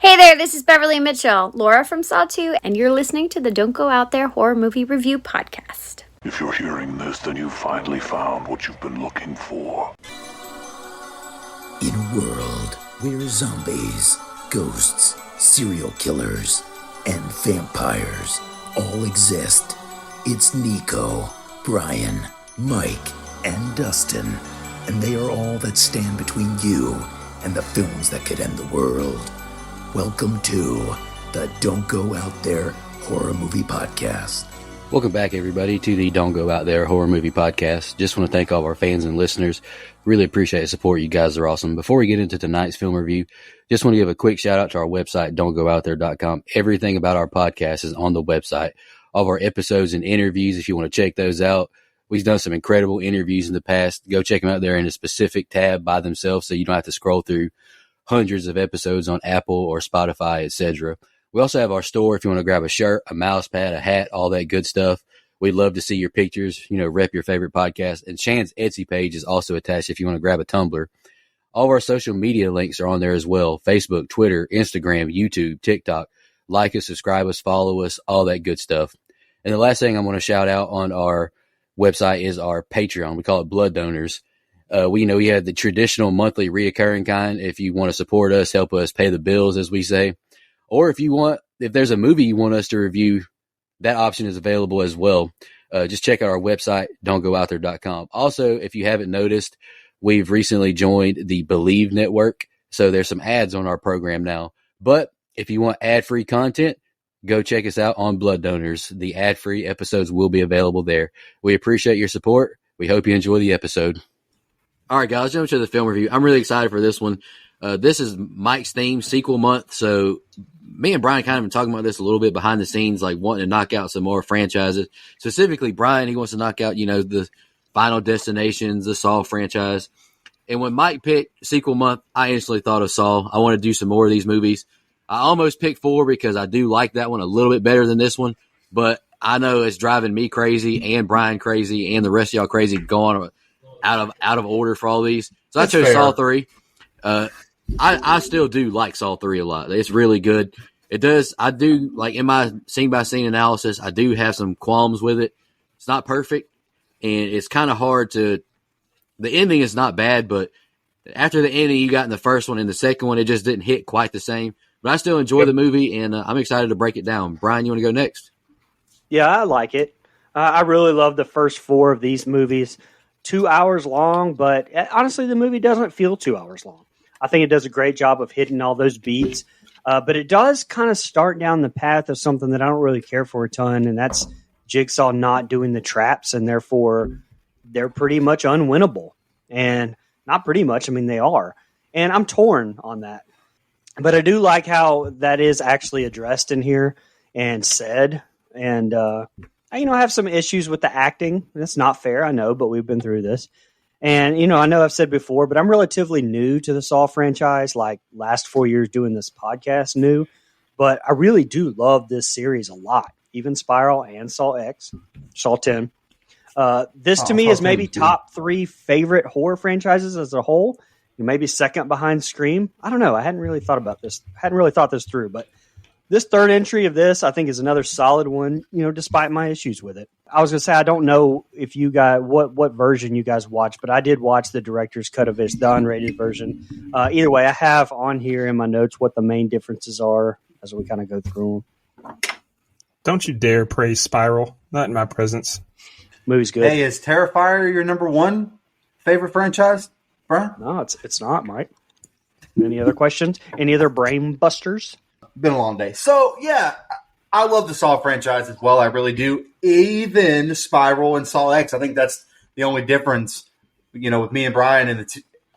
Hey there, this is Beverly Mitchell, Laura from Saw 2, and you're listening to the Don't Go Out There Horror Movie Review Podcast. If you're hearing this, then you've finally found what you've been looking for. In a world where zombies, ghosts, serial killers, and vampires all exist, it's Nico, Brian, Mike, and Dustin, and they are all that stand between you and the films that could end the world. Welcome to the Don't Go Out There Horror Movie Podcast. Welcome back, everybody, to the Don't Go Out There Horror Movie Podcast. Just want to thank all of our fans and listeners. Really appreciate the support. You guys are awesome. Before we get into tonight's film review, just want to give a quick shout out to our website, don'tgoouthere.com. Everything about our podcast is on the website. All of our episodes and interviews, if you want to check those out. We've done some incredible interviews in the past. Go check them out there in a specific tab by themselves so you don't have to scroll through hundreds of episodes on Apple or Spotify, etc. We also have our store if you want to grab a shirt, a mouse pad, a hat, all that good stuff. We'd love to see your pictures, rep your favorite podcast. And Shan's Etsy page is also attached if you want to grab a tumbler. All of our social media links are on there as well. Facebook, Twitter, Instagram, YouTube, TikTok. Like us, subscribe us, follow us, all that good stuff. And the last thing I'm going to shout out on our website is our Patreon. We call it Blood Donors. We have the traditional monthly reoccurring kind. If you want to support us, help us pay the bills, as we say. Or if there's a movie you want us to review, that option is available as well. Just check out our website, don'tgoouthere.com. Also, if you haven't noticed, we've recently joined the Believe Network. So there's some ads on our program now. But if you want ad-free content, go check us out on Blood Donors. The ad-free episodes will be available there. We appreciate your support. We hope you enjoy the episode. All right, guys, jump to the film review. I'm really excited for this one. This is Mike's theme, sequel month. So me and Brian kind of been talking about this a little bit behind the scenes, like wanting to knock out some more franchises. Specifically, Brian, he wants to knock out, the Final Destinations, the Saw franchise. And when Mike picked sequel month, I instantly thought of Saw. I want to do some more of these movies. I almost picked 4 because I do like that one a little bit better than this one. But I know it's driving me crazy and Brian crazy and the rest of y'all crazy going out of order for all these. So I chose Saw 3. I still do like Saw 3 a lot. It's really good. I do, like in my scene-by-scene analysis, I do have some qualms with it. It's not perfect, and it's kind of hard the ending is not bad, but after the ending you got in the first one and the second one, it just didn't hit quite the same. But I still enjoy the movie, and I'm excited to break it down. Brian, you want to go next? Yeah, I like it. I really love the first 4 of these movies. 2 hours long, but honestly, the movie doesn't feel 2 hours long. I think it does a great job of hitting all those beats, but it does kind of start down the path of something that I don't really care for a ton, and that's Jigsaw not doing the traps, and therefore they're pretty much unwinnable. And not pretty much, I mean, they are. And I'm torn on that. But I do like how that is actually addressed in here and said, and I have some issues with the acting. That's not fair, I know, but we've been through this. And, I know I've said before, but I'm relatively new to the Saw franchise, like last 4 years doing this podcast new. But I really do love this series a lot, even Spiral and Saw X, Saw 10. This to me is maybe top 3 favorite horror franchises as a whole. Maybe second behind Scream. I don't know. I hadn't really thought about this. Hadn't really thought this through, but this third entry of this, I think, is another solid one, despite my issues with it. I was going to say, I don't know if you guys, what version you guys watched, but I did watch the director's cut of this, the unrated version. Either way, I have on here in my notes what the main differences are as we kind of go through them. Don't you dare praise Spiral. Not in my presence. Movie's good. Hey, is Terrifier your number 1 favorite franchise, Brian? No, it's not, Mike. Any other questions? Any other brain busters? Been a long day. So, yeah, I love the Saw franchise as well. I really do. Even Spiral and Saw X. I think that's the only difference, with me and Brian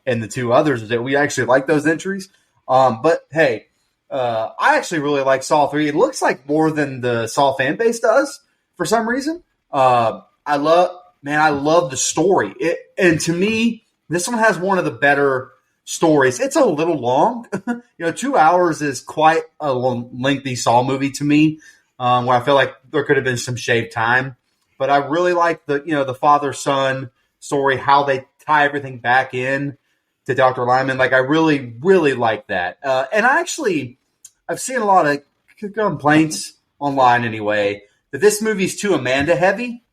and the 2 others is that we actually like those entries. But, hey, I actually really like Saw 3. It looks like more than the Saw fan base does for some reason. I love the story. And to me, this one has one of the better stories. It's a little long. 2 hours is quite a lengthy Saw movie to me, where I feel like there could have been some shaved time. But I really like the father-son story, how they tie everything back in to Dr. Lyman. Like, I really, really like that. And I actually, I've seen a lot of complaints online anyway that this movie's too Amanda heavy,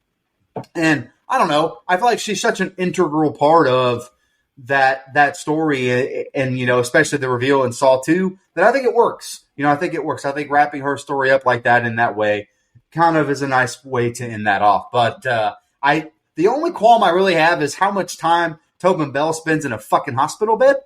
and I don't know. I feel like she's such an integral part of that story, and especially the reveal in Saw 2, that I think it works. I think it works. I think wrapping her story up like that in that way kind of is a nice way to end that off. But the only qualm I really have is how much time Tobin Bell spends in a fucking hospital bed.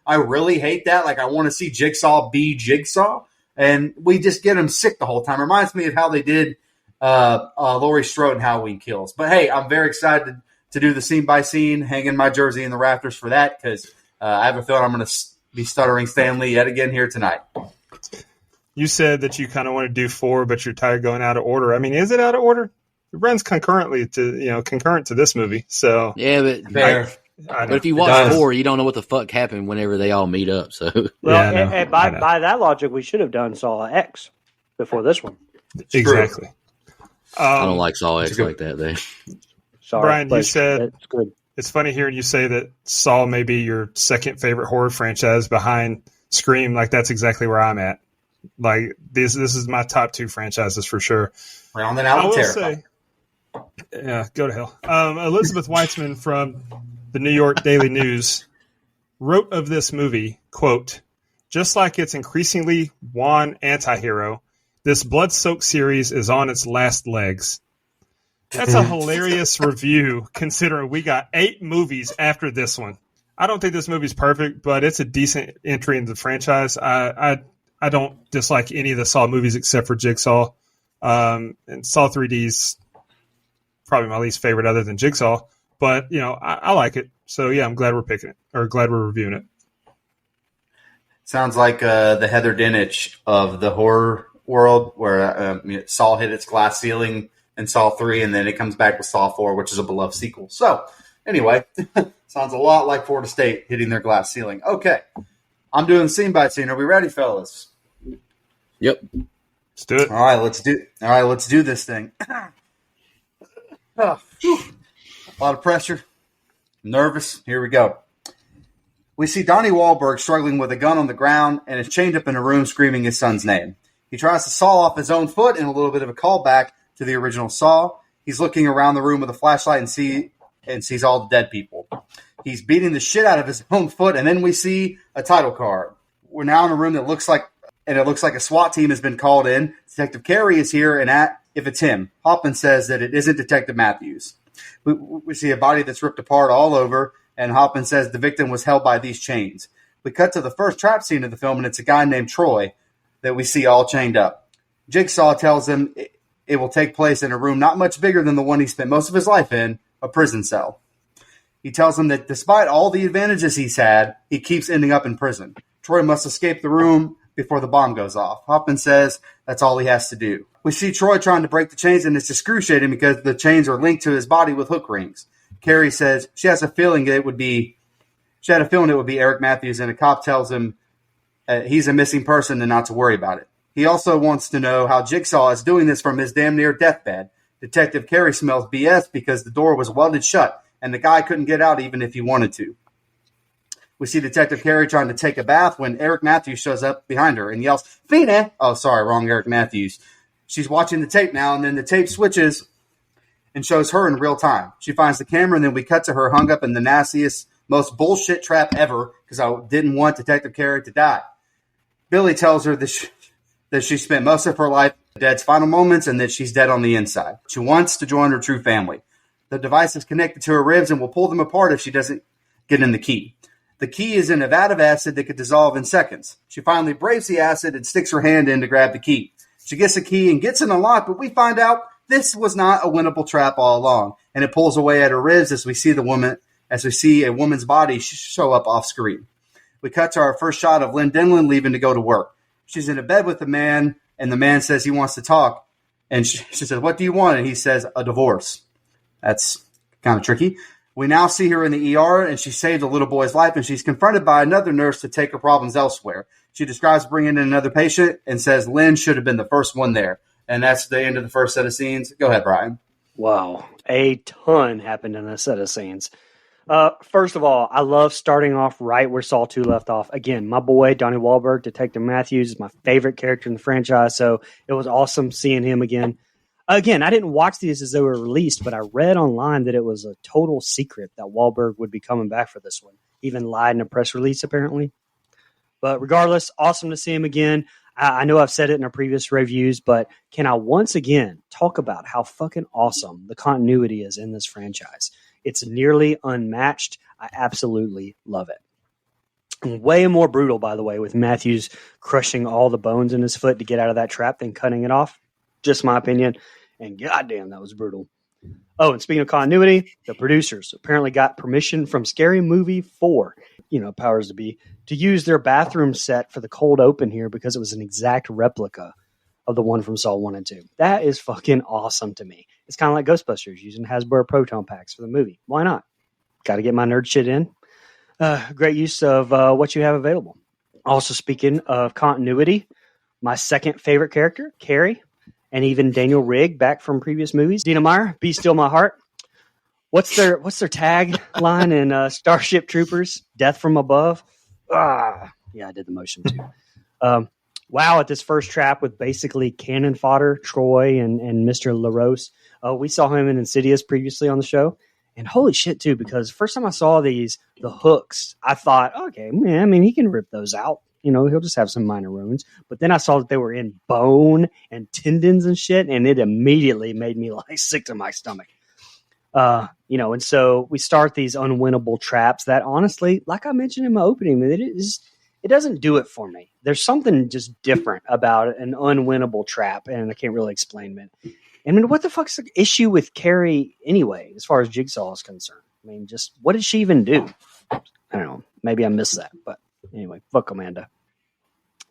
I really hate that. Like, I want to see Jigsaw be Jigsaw, and we just get him sick the whole time. Reminds me of how they did Laurie Strode in Halloween Kills. But hey, I'm very excited to do the scene by scene, hanging my jersey in the rafters for that, because I have a feeling I'm going to be stuttering Stan Lee yet again here tonight. You said that you kind of want to do 4, but you're tired going out of order. I mean, is it out of order? It runs concurrent to this movie. So yeah, but Fair. But if you watch 4, you don't know what the fuck happened whenever they all meet up. So Well, Yeah, I know. and by that logic, we should have done Saw X before this one. exactly. I don't like Saw X good- like that. Though. Sorry, Brian, you but said- it's good. It's funny hearing you say that Saw may be your second favorite horror franchise behind Scream. Like, that's exactly where I'm at. Like, this is my top 2 franchises for sure. Round it I out will with Terra. say, yeah, go to hell. Elizabeth Weitzman from the New York Daily News wrote of this movie, quote, "Just like its increasingly wan anti-hero, this blood-soaked series is on its last legs." That's a hilarious review, considering we got 8 movies after this one. I don't think this movie's perfect, but it's a decent entry into the franchise. I don't dislike any of the Saw movies except for Jigsaw. And Saw 3D's probably my least favorite other than Jigsaw. But, I like it. So, yeah, I'm glad we're picking it, or glad we're reviewing it. Sounds like the Heather Dinich of the horror world, where Saw hit its glass ceiling in Saw 3, and then it comes back with Saw 4, which is a beloved sequel. So, anyway, sounds a lot like Florida State hitting their glass ceiling. Okay, I'm doing scene by scene. Are we ready, fellas? Yep. Let's do it. All right, let's do this thing. Oh, whew. A lot of pressure. Nervous. Here we go. We see Donnie Wahlberg struggling with a gun on the ground and is chained up in a room screaming his son's name. He tries to saw off his own foot in a little bit of a callback to the original Saw. He's looking around the room with a flashlight and sees all the dead people. He's beating the shit out of his own foot, and then we see a title card. We're now in a room that looks like a SWAT team has been called in. Detective Carey is here, and if it's him, Hoffman says that it isn't Detective Matthews. We see a body that's ripped apart all over, and Hoffman says the victim was held by these chains. We cut to the first trap scene of the film, and it's a guy named Troy that we see all chained up. Jigsaw tells him it will take place in a room not much bigger than the one he spent most of his life in, a prison cell. He tells him that despite all the advantages he's had, he keeps ending up in prison. Troy must escape the room before the bomb goes off. Hoffman says that's all he has to do. We see Troy trying to break the chains, and it's excruciating because the chains are linked to his body with hook rings. Carrie says she had a feeling it would be Eric Matthews, and a cop tells him he's a missing person and not to worry about it. He also wants to know how Jigsaw is doing this from his damn near deathbed. Detective Carey smells BS because the door was welded shut, and the guy couldn't get out even if he wanted to. We see Detective Carey trying to take a bath when Eric Matthews shows up behind her and yells, "Fina!" Oh, sorry, wrong Eric Matthews. She's watching the tape now, and then the tape switches and shows her in real time. She finds the camera, and then we cut to her hung up in the nastiest, most bullshit trap ever because I didn't want Detective Carey to die. Billy tells her that she spent most of her life dead's final moments and that she's dead on the inside. She wants to join her true family. The device is connected to her ribs and will pull them apart if she doesn't get in the key. The key is in a vat of acid that could dissolve in seconds. She finally braves the acid and sticks her hand in to grab the key. She gets the key and gets in the lock, but we find out this was not a winnable trap all along, and it pulls away at her ribs as we see a woman's body show up off screen. We cut to our first shot of Lynn Denlin leaving to go to work. She's in a bed with the man, and the man says he wants to talk. And she says, "What do you want?" And he says, "A divorce." That's kind of tricky. We now see her in the ER, and she saved a little boy's life, and she's confronted by another nurse to take her problems elsewhere. She describes bringing in another patient and says Lynn should have been the first one there. And that's the end of the first set of scenes. Go ahead, Brian. Wow. A ton happened in this set of scenes. First of all, I love starting off right where Saw 2 left off. Again, my boy, Donnie Wahlberg, Detective Matthews, is my favorite character in the franchise, so it was awesome seeing him again. Again, I didn't watch these as they were released, but I read online that it was a total secret that Wahlberg would be coming back for this one. Even lied in a press release, apparently. But regardless, awesome to see him again. I know I've said it in our previous reviews, but can I once again talk about how fucking awesome the continuity is in this franchise? It's nearly unmatched. I absolutely love it. And way more brutal, by the way, with Matthews crushing all the bones in his foot to get out of that trap than cutting it off. Just my opinion. And goddamn, that was brutal. Oh, and speaking of continuity, the producers apparently got permission from Scary Movie 4, powers to be, to use their bathroom set for the cold open here because it was an exact replica of the one from Saw 1 and 2. That is fucking awesome to me. It's kind of like Ghostbusters using Hasbro Proton Packs for the movie. Why not? Got to get my nerd shit in. Great use of what you have available. Also, speaking of continuity, my second favorite character, Carrie, and even Daniel Rigg back from previous movies. Dina Meyer, Be Still My Heart. What's their tag line in Starship Troopers? Death from Above. Yeah, I did the motion too. Wow, at this first trap with basically cannon fodder, Troy and Mr. LaRose. We saw him in Insidious previously on the show. And holy shit, too, because first time I saw the hooks, I thought, okay, man, I mean, he can rip those out. He'll just have some minor wounds. But then I saw that they were in bone and tendons and shit, and it immediately made me sick to my stomach. And so we start these unwinnable traps that honestly, like I mentioned in my opening, it doesn't do it for me. There's something just different about an unwinnable trap, and I can't really explain it. I mean, what the fuck's the issue with Carrie anyway, as far as Jigsaw is concerned? I mean, just what did she even do? I don't know. Maybe I missed that, but anyway, fuck Amanda.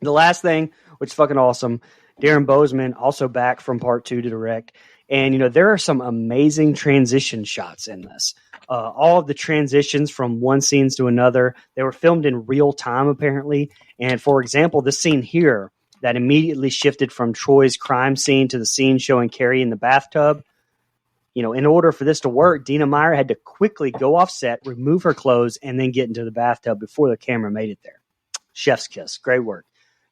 The last thing, which is fucking awesome, Darren Bozeman also back from part 2 to direct. And, there are some amazing transition shots in this. All of the transitions from one scenes to another, they were filmed in real time, apparently. And for example, this scene here that immediately shifted from Troy's crime scene to the scene showing Carrie in the bathtub. In order for this to work, Dina Meyer had to quickly go off set, remove her clothes, and then get into the bathtub before the camera made it there. Chef's kiss. Great work.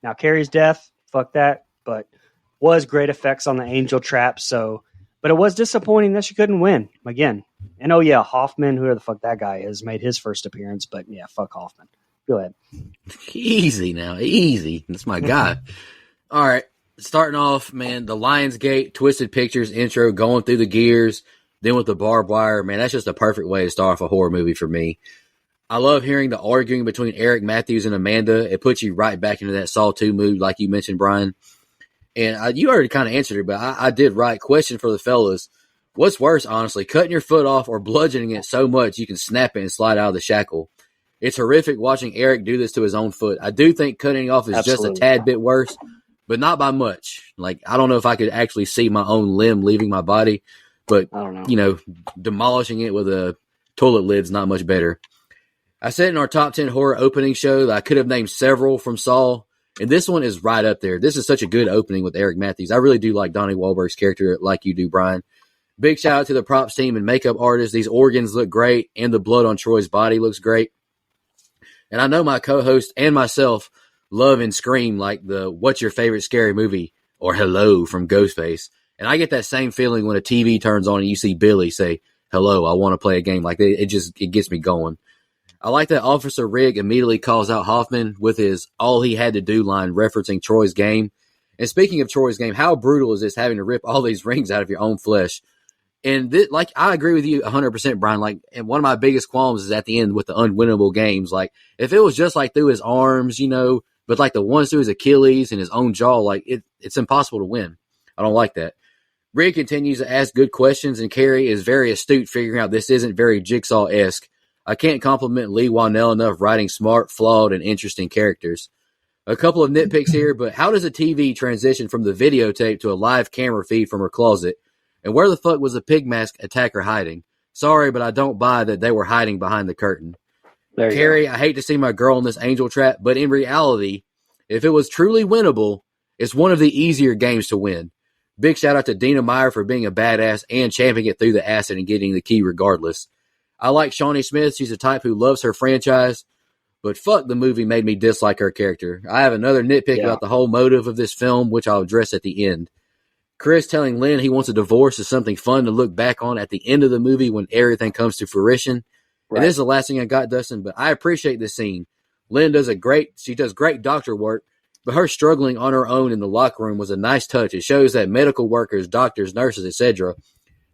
Now, Carrie's death, fuck that, but was great effects on the angel trap. But it was disappointing that she couldn't win again. And oh yeah, Hoffman, whoever the fuck that guy is, made his first appearance. But yeah, fuck Hoffman. Go ahead. Easy now, easy. That's my guy. All right, starting off, man, the Lionsgate Twisted Pictures intro, going through the gears, then with the barbed wire, man, that's just a perfect way to start off a horror movie for me. I love hearing the arguing between Eric Matthews and Amanda. It puts you right back into that Saw 2 mood, like you mentioned, Brian. And you already kind of answered it, but I did right. Question for the fellas. What's worse, honestly, cutting your foot off or bludgeoning it so much you can snap it and slide out of the shackle? It's horrific watching Eric do this to his own foot. I do think cutting it off is Absolutely. Just a tad bit worse, but not by much. I don't know if I could actually see my own limb leaving my body, but, I don't know. Demolishing it with a toilet lid's not much better. I said in our top 10 horror opening show that I could have named several from Saw, and this one is right up there. This is such a good opening with Eric Matthews. I really do like Donnie Wahlberg's character like you do, Brian. Big shout out to the props team and makeup artists. These organs look great, and the blood on Troy's body looks great. And I know my co-host and myself love and scream like the "What's your favorite scary movie?" or "Hello" from Ghostface. And I get that same feeling when a TV turns on and you see Billy say, "Hello, I want to play a game." Like it gets me going. I like that Officer Rigg immediately calls out Hoffman with his "all he had to do" line referencing Troy's game. And speaking of Troy's game, how brutal is this having to rip all these rings out of your own flesh? And I agree with you 100%, Brian. And one of my biggest qualms is at the end with the unwinnable games. If it was just through his arms, but the ones through his Achilles and his own jaw, it's impossible to win. I don't like that. Rigg continues to ask good questions, and Carrie is very astute, figuring out this isn't very Jigsaw-esque. I can't compliment Lee Whannell enough writing smart, flawed, and interesting characters. A couple of nitpicks here, but how does a TV transition from the videotape to a live camera feed from her closet? And where the fuck was the pig mask attacker hiding? Sorry, but I don't buy that they were hiding behind the curtain. Carrie, I hate to see my girl in this angel trap, but in reality, if it was truly winnable, it's one of the easier games to win. Big shout out to Dina Meyer for being a badass and champing it through the acid and getting the key regardless. I like Shawnee Smith. She's a type who loves her franchise, but fuck, the movie made me dislike her character. I have another nitpick about the whole motive of this film, which I'll address at the end. Chris telling Lynn he wants a divorce is something fun to look back on at the end of the movie when everything comes to fruition. Right. It is the last thing I got, Dustin, but I appreciate this scene. Lynn does great doctor work, but her struggling on her own in the locker room was a nice touch. It shows that medical workers, doctors, nurses, etc.,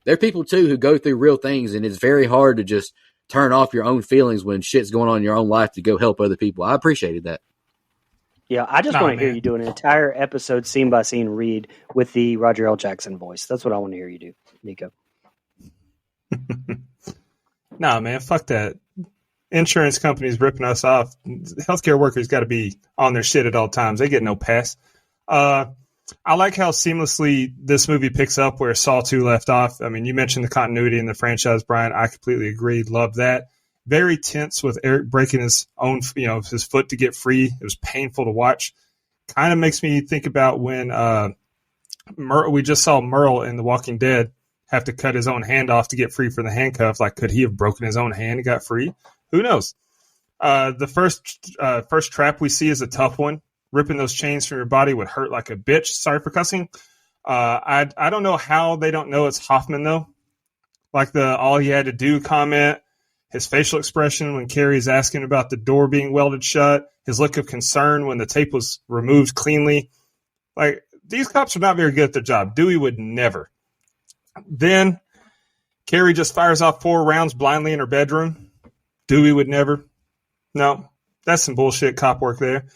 they're people too who go through real things, and it's very hard to just turn off your own feelings when shit's going on in your own life to go help other people. I appreciated that. Yeah, I just want to hear you do an entire episode scene by scene read with the Roger L. Jackson voice. That's what I want to hear you do, Nico. Nah, man, fuck that. Insurance companies ripping us off. Healthcare workers got to be on their shit at all times. They get no pass. I like how seamlessly this movie picks up where Saw 2 left off. I mean, you mentioned the continuity in the franchise, Brian. I completely agree. Love that. Very tense with Eric breaking his own, his foot to get free. It was painful to watch. Kind of makes me think about when we just saw Merle in The Walking Dead have to cut his own hand off to get free from the handcuff. Like, could he have broken his own hand and got free? Who knows? The first trap we see is a tough one. Ripping those chains from your body would hurt like a bitch. Sorry for cussing. I don't know how they don't know it's Hoffman, though. Like the all he had to do comment, his facial expression when Carrie's asking about the door being welded shut, his look of concern when the tape was removed cleanly. Like, these cops are not very good at their job. Dewey would never. Then Carrie just fires off 4 rounds blindly in her bedroom. Dewey would never. No, that's some bullshit cop work there.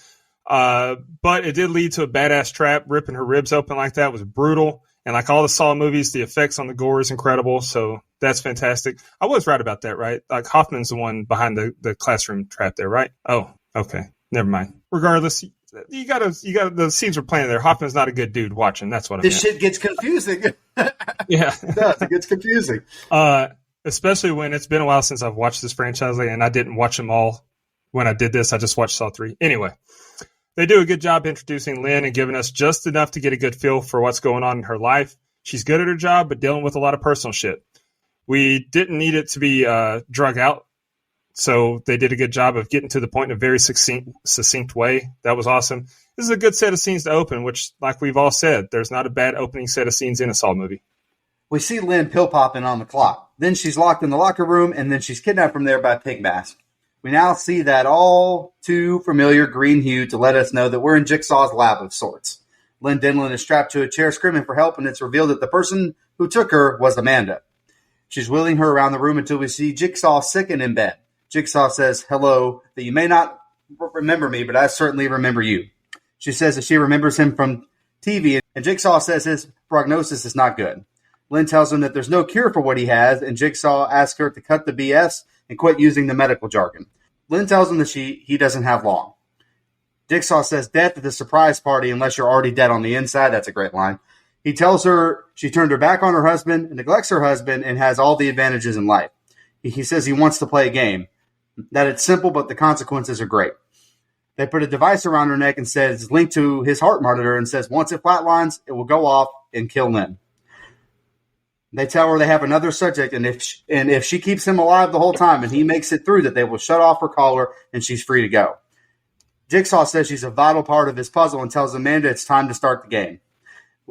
But it did lead to a badass trap. Ripping her ribs open like that was brutal. And like all the Saw movies, the effects on the gore is incredible. So that's fantastic. I was right about that, right? Like Hoffman's the one behind the classroom trap there, right? Oh, okay. Never mind. Regardless, you gotta, the scenes we're playing there. Hoffman's not a good dude watching. That's what I mean. This shit gets confusing. Yeah. It gets confusing. Especially when it's been a while since I've watched this franchise and I didn't watch them all when I did this. I just watched Saw 3. Anyway. They do a good job introducing Lynn and giving us just enough to get a good feel for what's going on in her life. She's good at her job, but dealing with a lot of personal shit. We didn't need it to be drug out, so they did a good job of getting to the point in a very succinct way. That was awesome. This is a good set of scenes to open, which, like we've all said, there's not a bad opening set of scenes in a Saw movie. We see Lynn pill popping on the clock. Then she's locked in the locker room, and then she's kidnapped from there by Pig Mask. We now see that all too familiar green hue to let us know that we're in Jigsaw's lab of sorts. Lynn Denlin is strapped to a chair screaming for help, and it's revealed that the person who took her was Amanda. She's wheeling her around the room until we see Jigsaw sick and in bed. Jigsaw says, "Hello, that you may not remember me, but I certainly remember you." She says that she remembers him from TV, and Jigsaw says his prognosis is not good. Lynn tells him that there's no cure for what he has, and Jigsaw asks her to cut the BS and quit using the medical jargon. Lynn tells him that he doesn't have long. Jigsaw says death at the surprise party unless you're already dead on the inside. That's a great line. He tells her she turned her back on her husband, neglects her husband, and has all the advantages in life. He says he wants to play a game, that it's simple, but the consequences are great. They put a device around her neck and says it's linked to his heart monitor and says once it flatlines, it will go off and kill Lynn. They tell her they have another subject, and if she keeps him alive the whole time and he makes it through, that they will shut off her collar and she's free to go. Jigsaw says she's a vital part of his puzzle and tells Amanda it's time to start the game.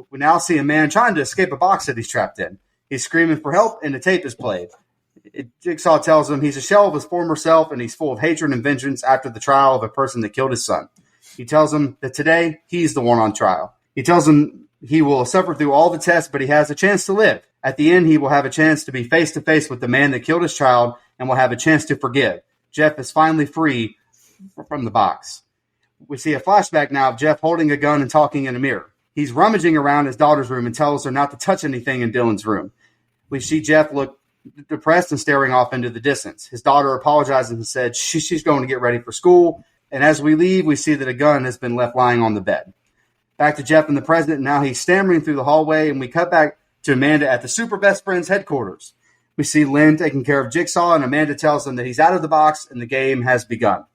We now see a man trying to escape a box that he's trapped in. He's screaming for help, and the tape is played. Jigsaw tells him he's a shell of his former self, and he's full of hatred and vengeance after the trial of a person that killed his son. He tells him that today he's the one on trial. He tells him he will suffer through all the tests, but he has a chance to live. At the end, he will have a chance to be face-to-face with the man that killed his child and will have a chance to forgive. Jeff is finally free from the box. We see a flashback now of Jeff holding a gun and talking in a mirror. He's rummaging around his daughter's room and tells her not to touch anything in Dylan's room. We see Jeff look depressed and staring off into the distance. His daughter apologizes and said she's going to get ready for school. And as we leave, we see that a gun has been left lying on the bed. Back to Jeff in the present, and now he's stammering through the hallway, and we cut back to Amanda at the Super Best Friends headquarters. We see Lynn taking care of Jigsaw, and Amanda tells him that he's out of the box and the game has begun.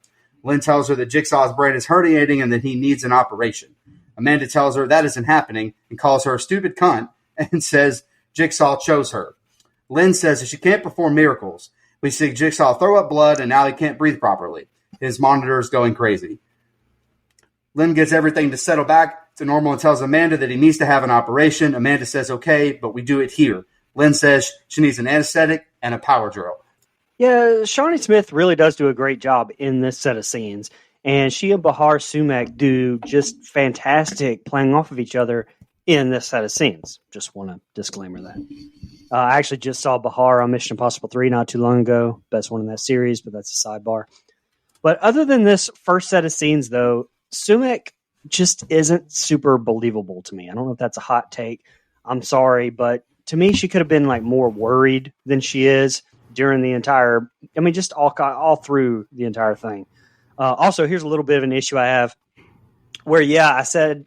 Lynn tells her that Jigsaw's brain is herniating and that he needs an operation. Amanda tells her that isn't happening and calls her a stupid cunt and says Jigsaw chose her. Lynn says that she can't perform miracles, We see Jigsaw throw up blood, and now he can't breathe properly. His monitor is going crazy. Lynn gets everything to settle back to normal and tells Amanda that he needs to have an operation. Amanda says, okay, but we do it here. Lynn says she needs an anesthetic and a power drill. Yeah, Shawnee Smith really does do a great job in this set of scenes. And she and Bahar Sumac do just fantastic playing off of each other in this set of scenes. Just want to disclaimer that. I actually just saw Bahar on Mission Impossible 3 not too long ago. Best one in that series, but that's a sidebar. But other than this first set of scenes, though, Sumac just isn't super believable to me. I don't know if that's a hot take. I'm sorry, but to me, she could have been like more worried than she is during the entire. I mean, just all through the entire thing. Also, here's a little bit of an issue I have, where I said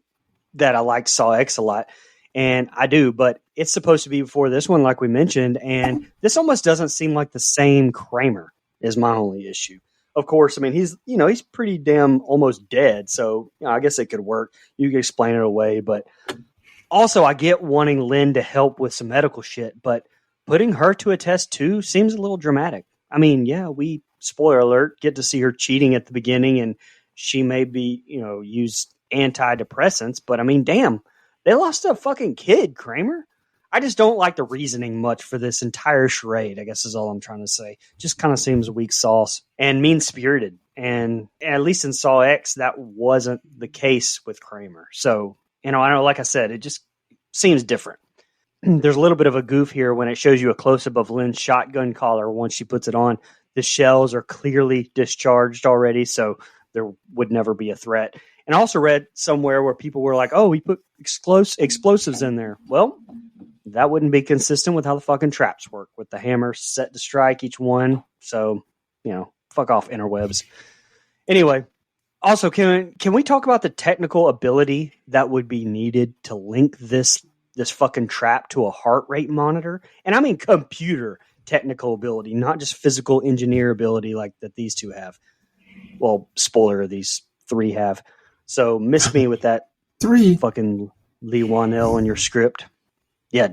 that I liked Saw X a lot, and I do, but it's supposed to be before this one, like we mentioned, and this almost doesn't seem like the same Kramer. Is my only issue. Of course, I mean, he's pretty damn almost dead, so I guess it could work. You can explain it away, but also I get wanting Lynn to help with some medical shit, but putting her to a test too seems a little dramatic. I mean, we, spoiler alert, get to see her cheating at the beginning, and she may be, use antidepressants, but I mean, damn, they lost a fucking kid, Kramer. I just don't like the reasoning much for this entire charade, I guess is all I'm trying to say. Just kind of seems weak sauce and mean-spirited. And at least in Saw X, that wasn't the case with Kramer. So, I know, like I said, it just seems different. There's a little bit of a goof here when it shows you a close-up of Lynn's shotgun collar once she puts it on. The shells are clearly discharged already, so there would never be a threat. And I also read somewhere where people were like, oh, we put explosives in there. Well, that wouldn't be consistent with how the fucking traps work, with the hammer set to strike each one. So, fuck off, interwebs. Anyway, also, can we talk about the technical ability that would be needed to link this fucking trap to a heart rate monitor? And I mean computer technical ability, not just physical engineer ability like that these two have. Well, spoiler, these three have. So miss me with that Three. fucking Lee Wanell in your script. Yeah.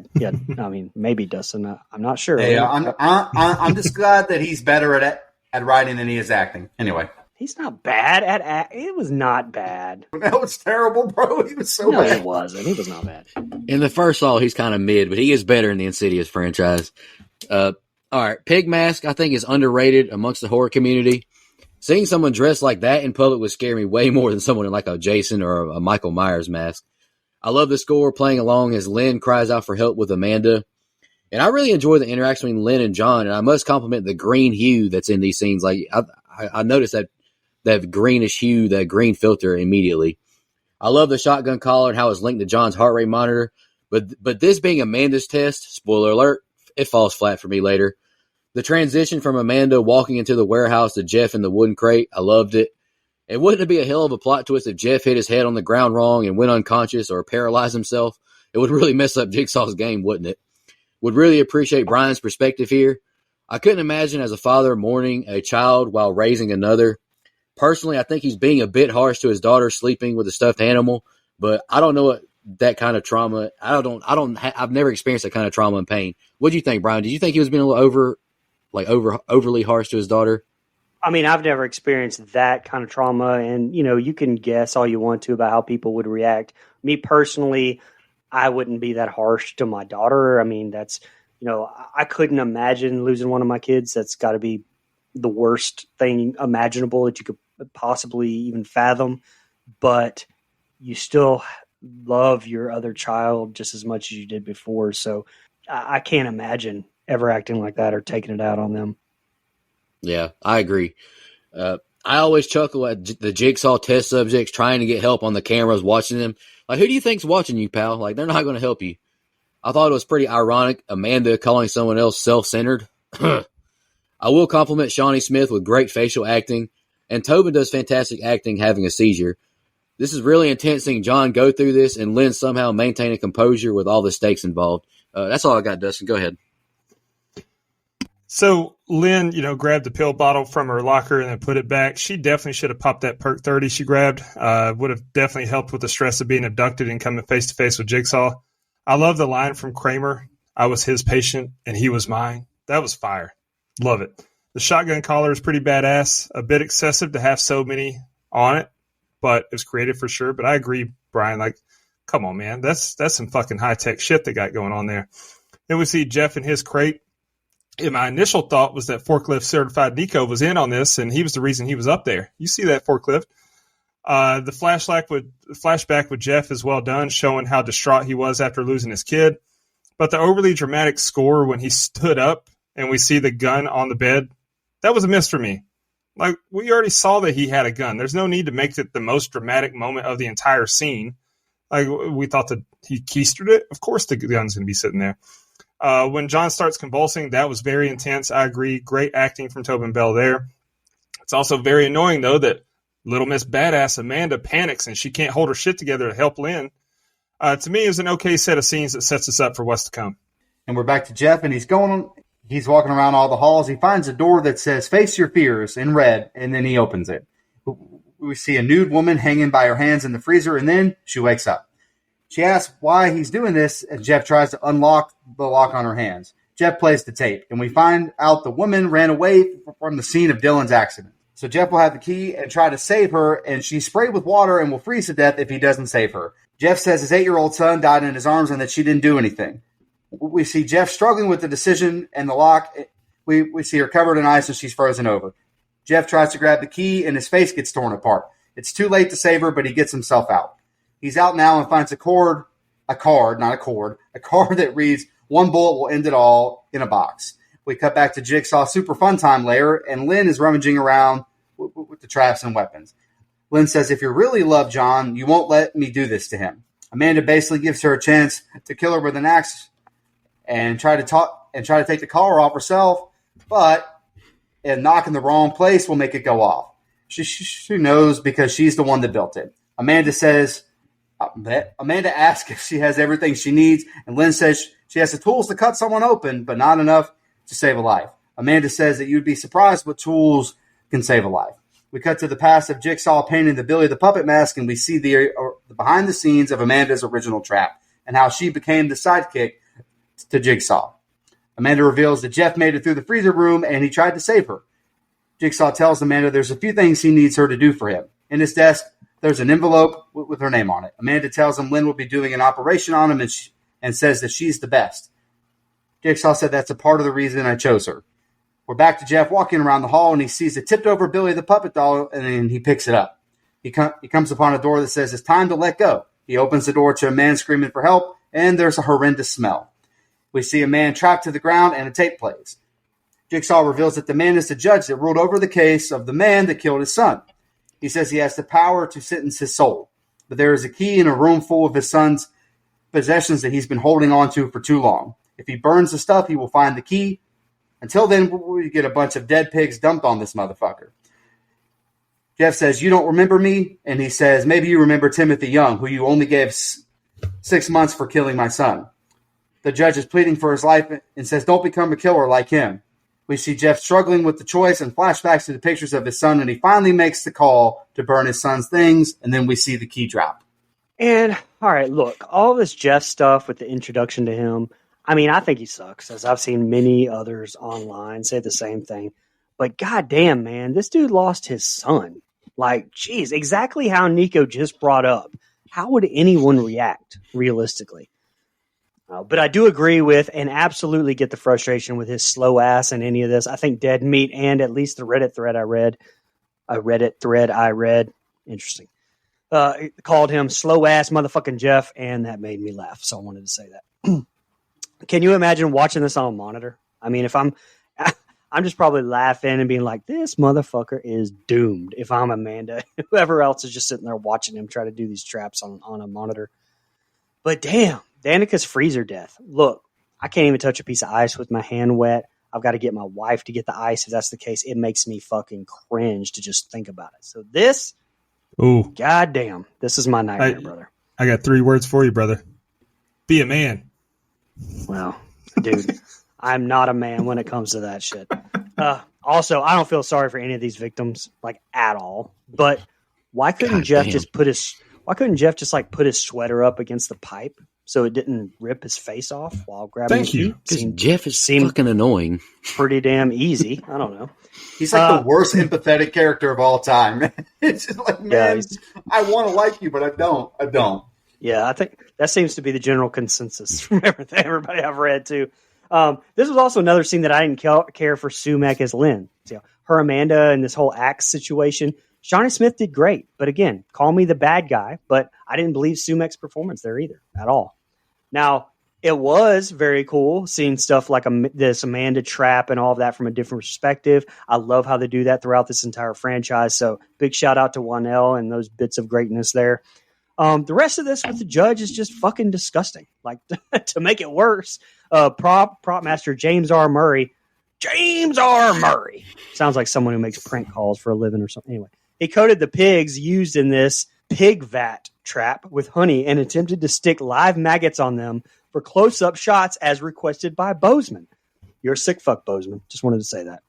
I mean, maybe Dustin. I'm not sure. Hey, I'm just glad that he's better at writing than he is acting. Anyway, he's not bad at. It was not bad. that was terrible, bro. He was so No, bad. it wasn't. He was not bad. In the first Saw, he's kind of mid, but he is better in the Insidious franchise. All right, Pig Mask, I think, is underrated amongst the horror community. Seeing someone dressed like that in public would scare me way more than someone in like a Jason or a Michael Myers mask. I love the score playing along as Lynn cries out for help with Amanda. And I really enjoy the interaction between Lynn and John, and I must compliment the green hue that's in these scenes. Like I noticed that greenish hue, that green filter immediately. I love the shotgun collar and how it's linked to John's heart rate monitor. But this being Amanda's test, spoiler alert, it falls flat for me later. The transition from Amanda walking into the warehouse to Jeff in the wooden crate, I loved it. And wouldn't it be a hell of a plot twist if Jeff hit his head on the ground wrong and went unconscious or paralyzed himself? It would really mess up Jigsaw's game, wouldn't it? Would really appreciate Brian's perspective here. I couldn't imagine as a father mourning a child while raising another. Personally, I think he's being a bit harsh to his daughter sleeping with a stuffed animal, but I don't know what that kind of trauma. I've never experienced that kind of trauma and pain. What do you think, Brian? Did you think he was being a little overly harsh to his daughter? I mean, I've never experienced that kind of trauma, and you can guess all you want to about how people would react. Me personally, I wouldn't be that harsh to my daughter. I mean, that's I couldn't imagine losing one of my kids. That's got to be the worst thing imaginable that you could possibly even fathom. But you still love your other child just as much as you did before. So I can't imagine ever acting like that or taking it out on them. Yeah, I agree. I always chuckle at the Jigsaw test subjects trying to get help on the cameras watching them. Like, who do you think's watching you, pal? Like, they're not going to help you. I thought it was pretty ironic, Amanda calling someone else self-centered. I will compliment Shawnee Smith with great facial acting, and Tobin does fantastic acting having a seizure. This is really intense seeing John go through this and Lynn somehow maintaining composure with all the stakes involved. That's all I got, Dustin. Go ahead. So Lynn, grabbed the pill bottle from her locker and then put it back. She definitely should have popped that Perk 30 she grabbed. Would have definitely helped with the stress of being abducted and coming face to face with Jigsaw. I love the line from Kramer. I was his patient and he was mine. That was fire. Love it. The shotgun collar is pretty badass. A bit excessive to have so many on it, but it's creative for sure. But I agree, Brian. Like, come on, man. That's some fucking high-tech shit they got going on there. Then we see Jeff in his crate. And my initial thought was that Forklift Certified Nico was in on this, and he was the reason he was up there. You see that, Forklift. The flashback with Jeff is well done, showing how distraught he was after losing his kid. But the overly dramatic score when he stood up and we see the gun on the bed, that was a miss for me. Like, we already saw that he had a gun. There's no need to make it the most dramatic moment of the entire scene. Like, we thought that he keistered it. Of course the gun's going to be sitting there. When John starts convulsing, that was very intense. I agree. Great acting from Tobin Bell there. It's also very annoying, though, that Little Miss Badass Amanda panics and she can't hold her shit together to help Lynn. To me, it was an okay set of scenes that sets us up for what's to come. And we're back to Jeff, and he's walking around all the halls. He finds a door that says, "Face your fears," in red, and then he opens it. We see a nude woman hanging by her hands in the freezer, and then she wakes up. She asks why he's doing this, and Jeff tries to unlock the lock on her hands. Jeff plays the tape, and we find out the woman ran away from the scene of Dylan's accident. So Jeff will have the key and try to save her, and she's sprayed with water and will freeze to death if he doesn't save her. Jeff says his 8-year-old son died in his arms and that she didn't do anything. We see Jeff struggling with the decision and the lock. We see her covered in ice and she's frozen over. Jeff tries to grab the key and his face gets torn apart. It's too late to save her, but he gets himself out. He's out now and finds a card that reads, "One bullet will end it all," in a box. We cut back to Jigsaw's Super Fun Time lair, and Lynn is rummaging around with the traps and weapons. Lynn says, "If you really love John, you won't let me do this to him." Amanda basically gives her a chance to kill her with an axe and try to take the collar off herself, but knock in the wrong place will make it go off. She knows because she's the one that built it. Amanda asks if she has everything she needs, and Lynn says she has the tools to cut someone open, but not enough to save a life. Amanda says that you'd be surprised what tools can save a life. We cut to the past of Jigsaw painting the Billy the Puppet mask, and we see the behind the scenes of Amanda's original trap and how she became the sidekick to Jigsaw. Amanda reveals that Jeff made it through the freezer room and he tried to save her. Jigsaw tells Amanda there's a few things he needs her to do for him. In his desk, there's an envelope with her name on it. Amanda tells him Lynn will be doing an operation on him and says that she's the best. Jigsaw said that's a part of the reason I chose her. We're back to Jeff walking around the hall, and he sees a tipped-over Billy the Puppet doll, and then he picks it up. He comes upon a door that says it's time to let go. He opens the door to a man screaming for help, and there's a horrendous smell. We see a man trapped to the ground, and a tape plays. Jigsaw reveals that the man is the judge that ruled over the case of the man that killed his son. He says he has the power to sentence his soul, but there is a key in a room full of his son's possessions that he's been holding on to for too long. If he burns the stuff, he will find the key. Until then, we get a bunch of dead pigs dumped on this motherfucker. Jeff says, "You don't remember me?" And he says, "Maybe you remember Timothy Young, who you only gave 6 months for killing my son." The judge is pleading for his life and says, "Don't become a killer like him." We see Jeff struggling with the choice and flashbacks to the pictures of his son, and he finally makes the call to burn his son's things, and then we see the key drop. And, all right, look, all this Jeff stuff with the introduction to him, I mean, I think he sucks, as I've seen many others online say the same thing. But goddamn, man, this dude lost his son. Like, geez, exactly how Nico just brought up. How would anyone react, realistically? But I do agree with and absolutely get the frustration with his slow ass and any of this. I think Dead Meat and at least the Reddit thread I read, interesting, called him slow ass motherfucking Jeff, and that made me laugh. So I wanted to say that. Can you imagine watching this on a monitor? I mean, if I'm just probably laughing and being like, this motherfucker is doomed. If I'm Amanda, whoever else is just sitting there watching him try to do these traps on a monitor. But damn. Danica's freezer death. Look, I can't even touch a piece of ice with my hand wet. I've got to get my wife to get the ice. If that's the case, it makes me fucking cringe to just think about it. So this, goddamn, this is my nightmare, brother. I got 3 words for you, brother. Be a man. Well, dude, I'm not a man when it comes to that shit. Also, I don't feel sorry for any of these victims, like, at all. But why couldn't Jeff just put his sweater up against the pipe so it didn't rip his face off while grabbing Thank his you. feet. Jeff is fucking annoying. Pretty damn easy. I don't know. He's like the worst empathetic character of all time. It's just like, man, Yeah, I want to like you, but I don't. Yeah, I think that seems to be the general consensus from everybody I've read too. This was also another scene that I didn't care for Sumac as Lynn. So, her, Amanda, and this whole axe situation. Johnny Smith did great, but again, call me the bad guy, but I didn't believe Sumac's performance there either at all. Now, it was very cool seeing stuff like this Amanda trap and all of that from a different perspective. I love how they do that throughout this entire franchise. So big shout out to Wanell and those bits of greatness there. The rest of this with the judge is just fucking disgusting. Like, to make it worse, prop master James R. Murray. Sounds like someone who makes prank calls for a living or something. Anyway, he coated the pigs used in this pig vat trap with honey and attempted to stick live maggots on them for close-up shots as requested by Bozeman. You're a sick fuck, Bozeman. Just wanted to say that.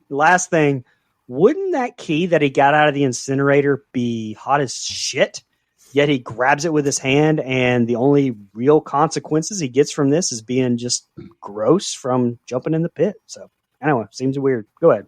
Last thing, wouldn't that key that he got out of the incinerator be hot as shit? Yet he grabs it with his hand, and the only real consequences he gets from this is being just gross from jumping in the pit. So, anyway, seems weird. Go ahead.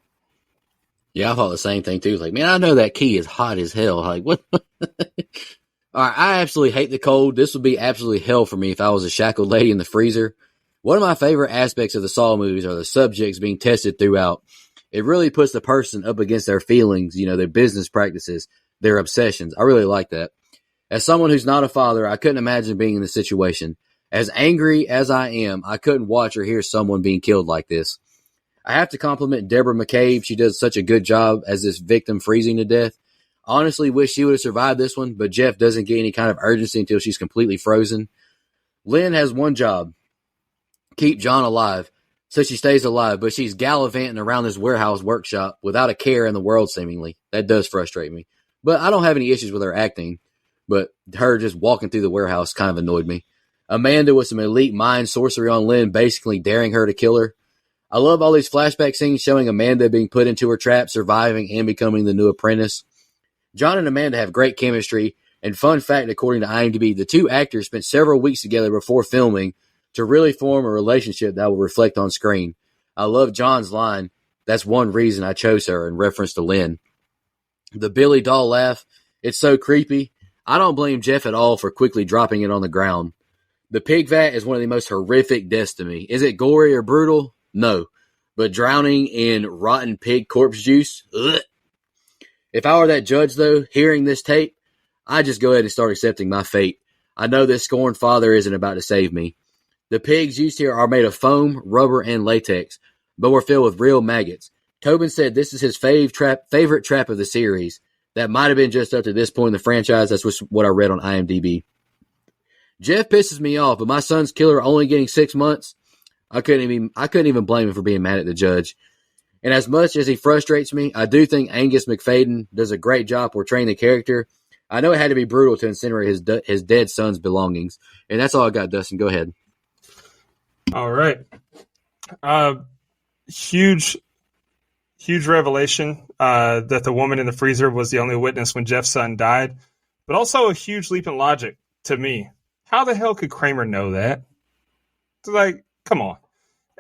Yeah, I thought the same thing too. Like, man, I know that key is hot as hell. Like, what? All right, I absolutely hate the cold. This would be absolutely hell for me if I was a shackled lady in the freezer. One of my favorite aspects of the Saw movies are the subjects being tested throughout. It really puts the person up against their feelings, their business practices, their obsessions. I really like that. As someone who's not a father, I couldn't imagine being in this situation. As angry as I am, I couldn't watch or hear someone being killed like this. I have to compliment Deborah McCabe. She does such a good job as this victim freezing to death. Honestly wish she would have survived this one, but Jeff doesn't get any kind of urgency until she's completely frozen. Lynn has one job, keep John alive, so she stays alive, but she's gallivanting around this warehouse workshop without a care in the world, seemingly. That does frustrate me. But I don't have any issues with her acting, but her just walking through the warehouse kind of annoyed me. Amanda with some elite mind sorcery on Lynn, basically daring her to kill her. I love all these flashback scenes showing Amanda being put into her trap, surviving, and becoming the new apprentice. John and Amanda have great chemistry, and fun fact, according to IMDb, the two actors spent several weeks together before filming to really form a relationship that will reflect on screen. I love John's line, "That's one reason I chose her," in reference to Lynn. The Billy doll laugh, it's so creepy. I don't blame Jeff at all for quickly dropping it on the ground. The pig vat is one of the most horrific deaths to me. Is it gory or brutal? No. But drowning in rotten pig corpse juice? Ugh. If I were that judge, though, hearing this tape, I'd just go ahead and start accepting my fate. I know this scorned father isn't about to save me. The pigs used here are made of foam, rubber, and latex, but were filled with real maggots. Tobin said this is his favorite trap of the series. That might have been just up to this point in the franchise. That's what I read on IMDb. Jeff pisses me off, but my son's killer only getting 6 months. I couldn't even blame him for being mad at the judge. And as much as he frustrates me, I do think Angus McFadden does a great job portraying the character. I know it had to be brutal to incinerate his dead son's belongings. And that's all I got, Dustin. Go ahead. All right. Huge revelation that the woman in the freezer was the only witness when Jeff's son died, but also a huge leap in logic to me. How the hell could Kramer know that? It's like, come on.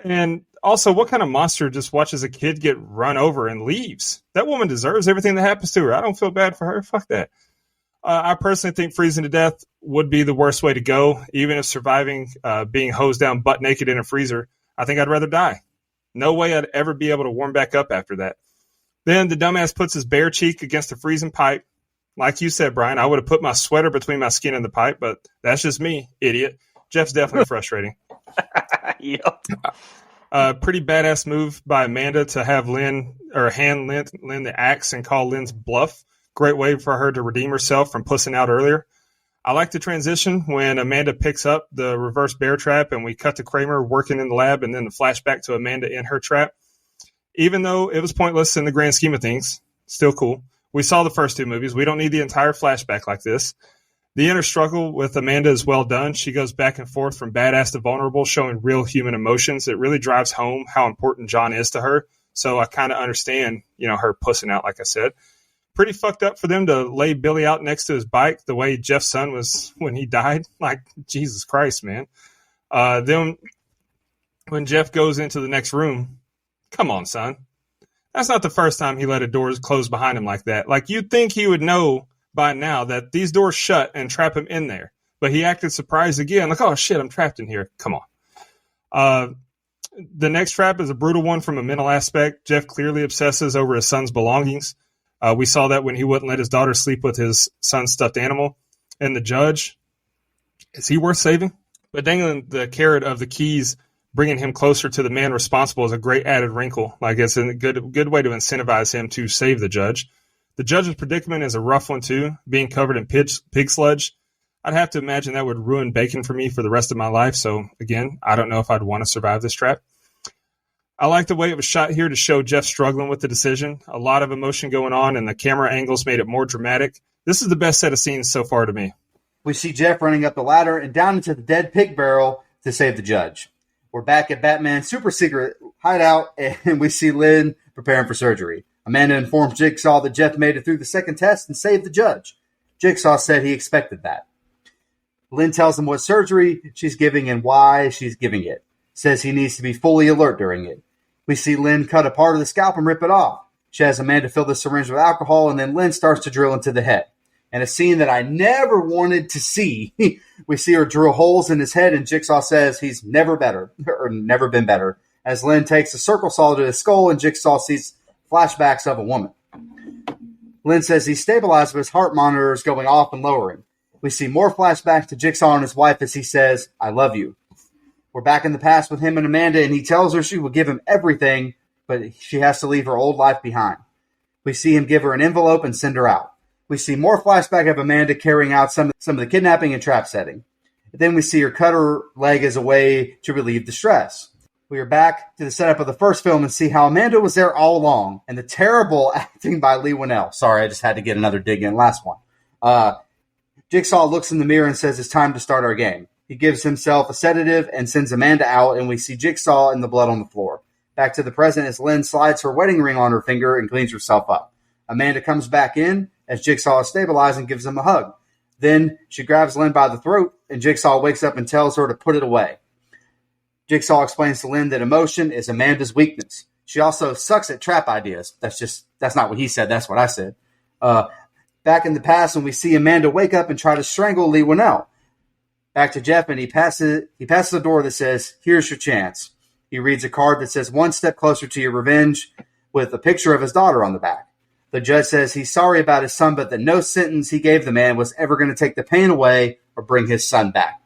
And also, what kind of monster just watches a kid get run over and leaves? That woman deserves everything that happens to her. I don't feel bad for her. Fuck that. I personally think freezing to death would be the worst way to go, even if surviving being hosed down butt naked in a freezer. I think I'd rather die. No way I'd ever be able to warm back up after that. Then the dumbass puts his bare cheek against the freezing pipe. Like you said, Brian, I would have put my sweater between my skin and the pipe, but that's just me, idiot. Jeff's definitely frustrating. Yep. Pretty badass move by Amanda to have hand Lynn the axe and call Lynn's bluff. Great way for her to redeem herself from pussing out earlier. I like the transition when Amanda picks up the reverse bear trap and we cut to Kramer working in the lab and then the flashback to Amanda in her trap. Even though it was pointless in the grand scheme of things, still cool. We saw the first two movies. We don't need the entire flashback like this. The inner struggle with Amanda is well done. She goes back and forth from badass to vulnerable, showing real human emotions. It really drives home how important John is to her. So I kind of understand, her pussing out, like I said. pretty fucked up for them to lay Billy out next to his bike the way Jeff's son was when he died. Like, Jesus Christ, man. Then when Jeff goes into the next room, come on, son. That's not the first time he let a door close behind him like that. Like, you'd think he would know by now that these doors shut and trap him in there. But he acted surprised again. Like, oh, shit, I'm trapped in here. Come on. The next trap is a brutal one from a mental aspect. Jeff clearly obsesses over his son's belongings. We saw that when he wouldn't let his daughter sleep with his son's stuffed animal. And the judge, is he worth saving? But dangling the carrot of the keys, bringing him closer to the man responsible, is a great added wrinkle. Like, it's a good way to incentivize him to save the judge. The judge's predicament is a rough one, too, being covered in pig sludge. I'd have to imagine that would ruin bacon for me for the rest of my life. So, again, I don't know if I'd want to survive this trap. I like the way it was shot here to show Jeff struggling with the decision. A lot of emotion going on, and the camera angles made it more dramatic. This is the best set of scenes so far to me. We see Jeff running up the ladder and down into the dead pig barrel to save the judge. We're back at Batman's super secret hideout, and we see Lynn preparing for surgery. Amanda informs Jigsaw that Jeff made it through the second test and saved the judge. Jigsaw said he expected that. Lynn tells him what surgery she's giving and why she's giving it. Says he needs to be fully alert during it. We see Lynn cut a part of the scalp and rip it off. She has Amanda fill the syringe with alcohol, and then Lynn starts to drill into the head. And a scene that I never wanted to see. We see her drill holes in his head, and Jigsaw says he's never been better. As Lynn takes a circle saw to his skull, and Jigsaw sees flashbacks of a woman. Lynn says he's stabilized, but his heart monitor is going off and lowering. We see more flashbacks to Jigsaw and his wife as he says, I love you. We're back in the past with him and Amanda, and he tells her she will give him everything, but she has to leave her old life behind. We see him give her an envelope and send her out. We see more flashback of Amanda carrying out some of the kidnapping and trap setting. Then we see her cut her leg as a way to relieve the stress. We are back to the setup of the first film and see how Amanda was there all along, and the terrible acting by Leigh Whannell. Sorry, I just had to get another dig in. Last one. Jigsaw looks in the mirror and says it's time to start our game. He gives himself a sedative and sends Amanda out, and we see Jigsaw and the blood on the floor. Back to the present as Lynn slides her wedding ring on her finger and cleans herself up. Amanda comes back in as Jigsaw is stabilized and gives him a hug. Then she grabs Lynn by the throat, and Jigsaw wakes up and tells her to put it away. Jigsaw explains to Lynn that emotion is Amanda's weakness. She also sucks at trap ideas. That's not what he said. That's what I said. Back in the past, when we see Amanda wake up and try to strangle Leigh Whannell. Back to Jeff, and he passes a door that says, here's your chance. He reads a card that says, one step closer to your revenge, with a picture of his daughter on the back. The judge says he's sorry about his son, but that no sentence he gave the man was ever going to take the pain away or bring his son back.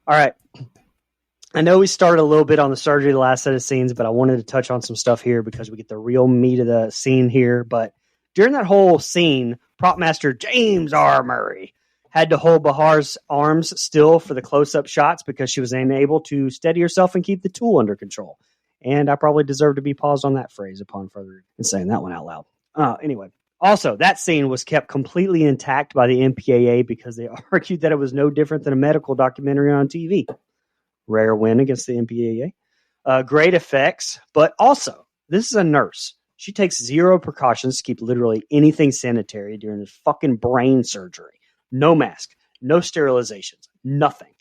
All right. I know we started a little bit on the surgery, the last set of scenes, but I wanted to touch on some stuff here because we get the real meat of the scene here. But during that whole scene, prop master James R. Murray had to hold Bahar's arms still for the close-up shots because she was unable to steady herself and keep the tool under control. And I probably deserve to be paused on that phrase upon further saying that one out loud. Anyway, also, that scene was kept completely intact by the MPAA because they argued that it was no different than a medical documentary on TV. Rare win against the MPAA. Great effects, but also, this is a nurse. She takes zero precautions to keep literally anything sanitary during this fucking brain surgery. No mask, no sterilizations, nothing.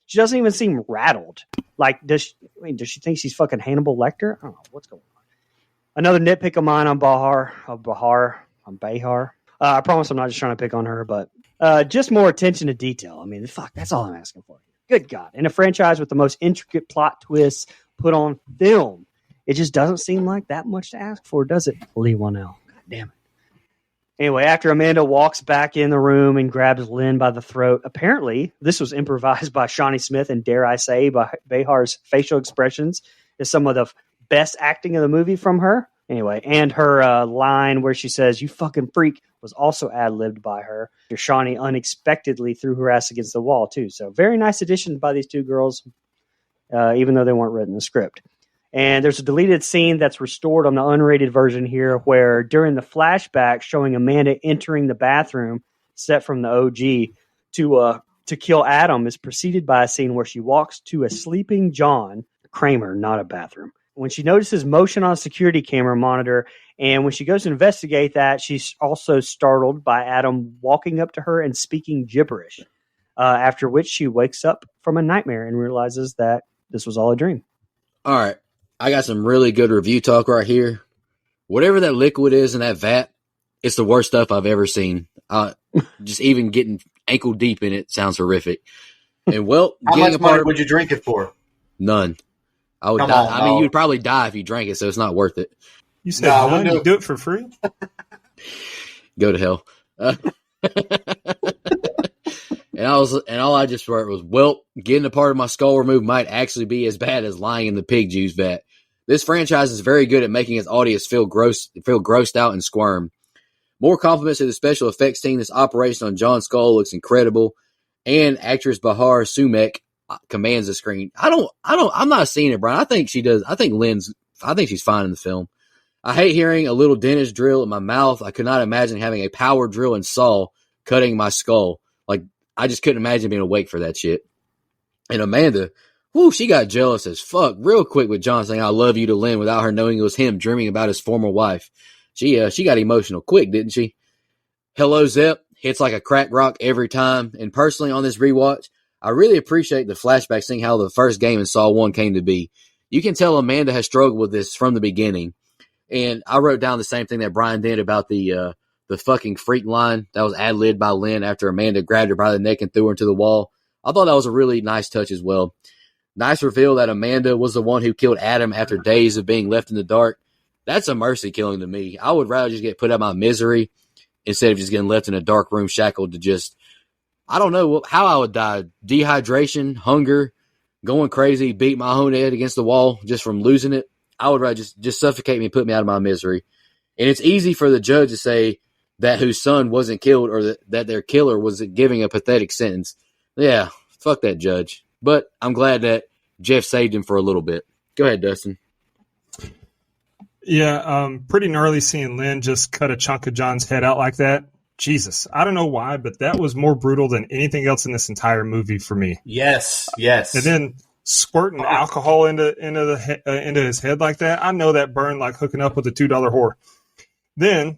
She doesn't even seem rattled. Like, does she think she's fucking Hannibal Lecter? I don't know what's going on. Another nitpick of mine on Bahar. I promise I'm not just trying to pick on her, but just more attention to detail. I mean, fuck, that's all I'm asking for. Good God. In a franchise with the most intricate plot twists put on film, it just doesn't seem like that much to ask for, does it, Leigh Whannell? God damn it. Anyway, after Amanda walks back in the room and grabs Lynn by the throat, apparently this was improvised by Shawnee Smith, and dare I say, by Bahar's facial expressions is some of the best acting of the movie from her. Anyway, and her line where she says, "You fucking freak," was also ad-libbed by her. Shawnee unexpectedly threw her ass against the wall, too. So very nice addition by these two girls, even though they weren't written in the script. And there's a deleted scene that's restored on the unrated version here where during the flashback showing Amanda entering the bathroom set from the OG to kill Adam is preceded by a scene where she walks to a sleeping John Kramer, not a bathroom, when she notices motion on a security camera monitor. And when she goes to investigate that, she's also startled by Adam walking up to her and speaking gibberish, after which she wakes up from a nightmare and realizes that this was all a dream. All right. I got some really good review talk right here. Whatever that liquid is in that vat, it's the worst stuff I've ever seen. Just even getting ankle deep in it sounds horrific. And well, how much money would you drink it for? None. I would die. I mean, you'd probably die if you drank it, so it's not worth it. You said no, none? You do it for free? Go to hell. And all I just wrote was, well, getting a part of my skull removed might actually be as bad as lying in the pig juice vat. This franchise is very good at making its audience feel grossed out and squirm. More compliments to the special effects team. This operation on John's skull looks incredible. And actress Bahar Sumek commands the screen. I'm not seeing it, Brian. I think she does. I think she's fine in the film. I hate hearing a little dentist drill in my mouth. I could not imagine having a power drill and saw cutting my skull. Like, I just couldn't imagine being awake for that shit. And Amanda, she got jealous as fuck real quick with John saying, I love you to Lynn without her knowing it was him dreaming about his former wife. She got emotional quick, didn't she? Hello, Zep. Hits like a crack rock every time. And personally on this rewatch, I really appreciate the flashback seeing how the first game in Saw 1 came to be. You can tell Amanda has struggled with this from the beginning. And I wrote down the same thing that Brian did about the fucking freak line that was ad-libbed by Lynn after Amanda grabbed her by the neck and threw her into the wall. I thought that was a really nice touch as well. Nice reveal that Amanda was the one who killed Adam after days of being left in the dark. That's a mercy killing to me. I would rather just get put out of my misery instead of just getting left in a dark room shackled to just, I don't know how I would die. Dehydration, hunger, going crazy, beat my own head against the wall just from losing it. I would rather just suffocate me and put me out of my misery. And it's easy for the judge to say that whose son wasn't killed or that their killer was giving a pathetic sentence. Yeah, fuck that judge. But I'm glad that Jeff saved him for a little bit. Go ahead, Dustin. Yeah, pretty gnarly seeing Lynn just cut a chunk of John's head out like that. Jesus, I don't know why, but that was more brutal than anything else in this entire movie for me. Yes. And then squirting alcohol into his head like that, I know that burned like hooking up with a $2 whore. Then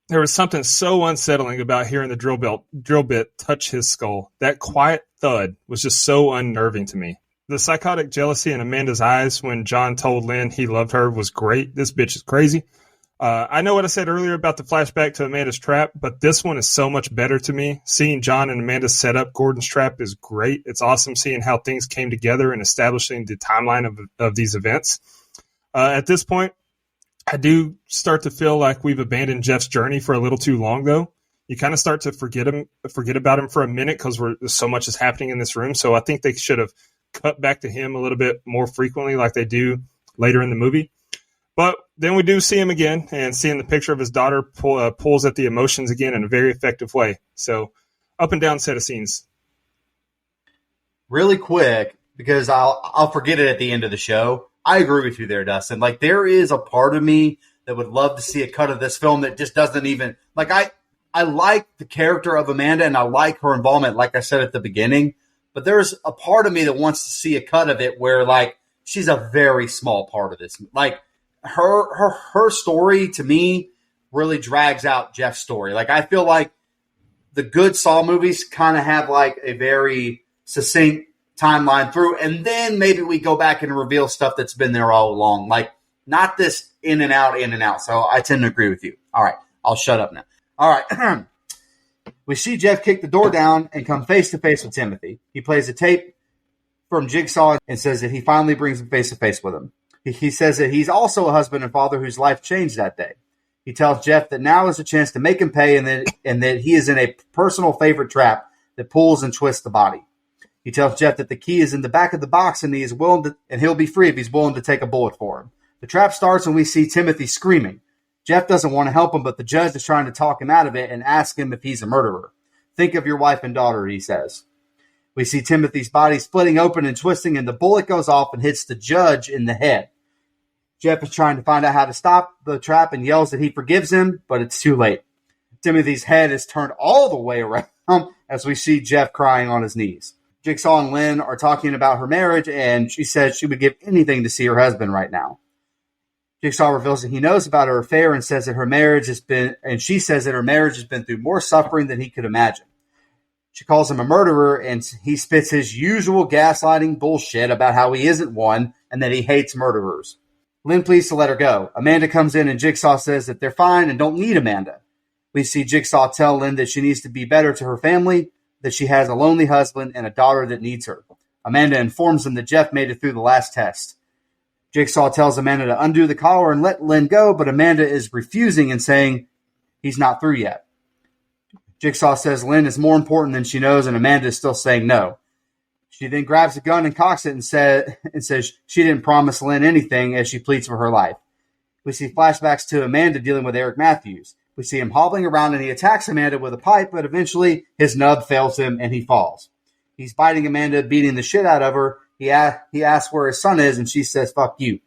there was something so unsettling about hearing the drill bit touch his skull. That quiet thud was just so unnerving to me. The psychotic jealousy in Amanda's eyes when John told Lynn he loved her was great. This bitch is crazy. I know what I said earlier about the flashback to Amanda's trap, but this one is so much better to me. Seeing John and Amanda set up Gordon's trap is great. It's awesome seeing how things came together and establishing the timeline of these events. At this point, I do start to feel like we've abandoned Jeff's journey for a little too long, though. You kind of start to forget about him for a minute because so much is happening in this room. So I think they should have cut back to him a little bit more frequently like they do later in the movie. But then we do see him again, and seeing the picture of his daughter pulls at the emotions again in a very effective way. So up and down set of scenes. Really quick, because I'll forget it at the end of the show. I agree with you there, Dustin. Like, there is a part of me that would love to see a cut of this film that just doesn't even – like, I like the character of Amanda, and I like her involvement, like I said at the beginning. But there's a part of me that wants to see a cut of it where, like, she's a very small part of this. Like, her story, to me, really drags out Jeff's story. Like, I feel like the good Saw movies kind of have, like, a very succinct timeline through, and then maybe we go back and reveal stuff that's been there all along. Like, not this in and out. So I tend to agree with you. All right, I'll shut up now. All right. We see Jeff kick the door down and come face to face with Timothy. He plays a tape from Jigsaw and says that he finally brings him face to face with him. He says that he's also a husband and father whose life changed that day. He tells Jeff that now is a chance to make him pay and that he is in a personal favorite trap that pulls and twists the body. He tells Jeff that the key is in the back of the box and he'll be free if he's willing to take a bullet for him. The trap starts and we see Timothy screaming. Jeff doesn't want to help him, but the judge is trying to talk him out of it and ask him if he's a murderer. Think of your wife and daughter, he says. We see Timothy's body splitting open and twisting, and the bullet goes off and hits the judge in the head. Jeff is trying to find out how to stop the trap and yells that he forgives him, but it's too late. Timothy's head is turned all the way around as we see Jeff crying on his knees. Jigsaw and Lynn are talking about her marriage, and she says she would give anything to see her husband right now. Jigsaw reveals that he knows about her affair and says that she says that her marriage has been through more suffering than he could imagine. She calls him a murderer, and he spits his usual gaslighting bullshit about how he isn't one and that he hates murderers. Lynn pleads to let her go. Amanda comes in, and Jigsaw says that they're fine and don't need Amanda. We see Jigsaw tell Lynn that she needs to be better to her family, that she has a lonely husband and a daughter that needs her. Amanda informs him that Jeff made it through the last test. Jigsaw tells Amanda to undo the collar and let Lynn go, but Amanda is refusing and saying he's not through yet. Jigsaw says Lynn is more important than she knows, and Amanda is still saying no. She then grabs a gun and cocks it and says she didn't promise Lynn anything as she pleads for her life. We see flashbacks to Amanda dealing with Eric Matthews. We see him hobbling around and he attacks Amanda with a pipe, but eventually his nub fails him and he falls. He's biting Amanda, beating the shit out of her. He asks where his son is, and she says, "Fuck you."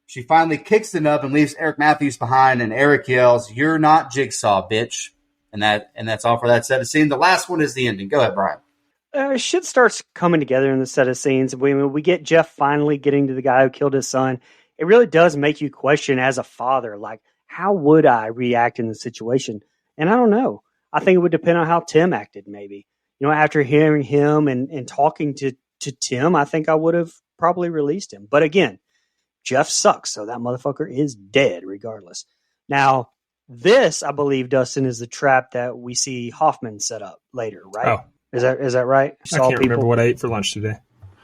She finally kicks the nub and leaves Eric Matthews behind, and Eric yells, "You're not Jigsaw, bitch." And that's all for that set of scene. The last one is the ending. Go ahead, Brian. Shit starts coming together in the set of scenes. We get Jeff finally getting to the guy who killed his son. It really does make you question as a father, like, how would I react in the situation? And I don't know. I think it would depend on how Tim acted, maybe. After hearing him and talking to Tim, I think I would have probably released him. But again, Jeff sucks, so that motherfucker is dead regardless. Now, this, I believe, Dustin, is the trap that we see Hoffman set up later, right? Oh. Is that right? I can't remember what I ate for lunch today.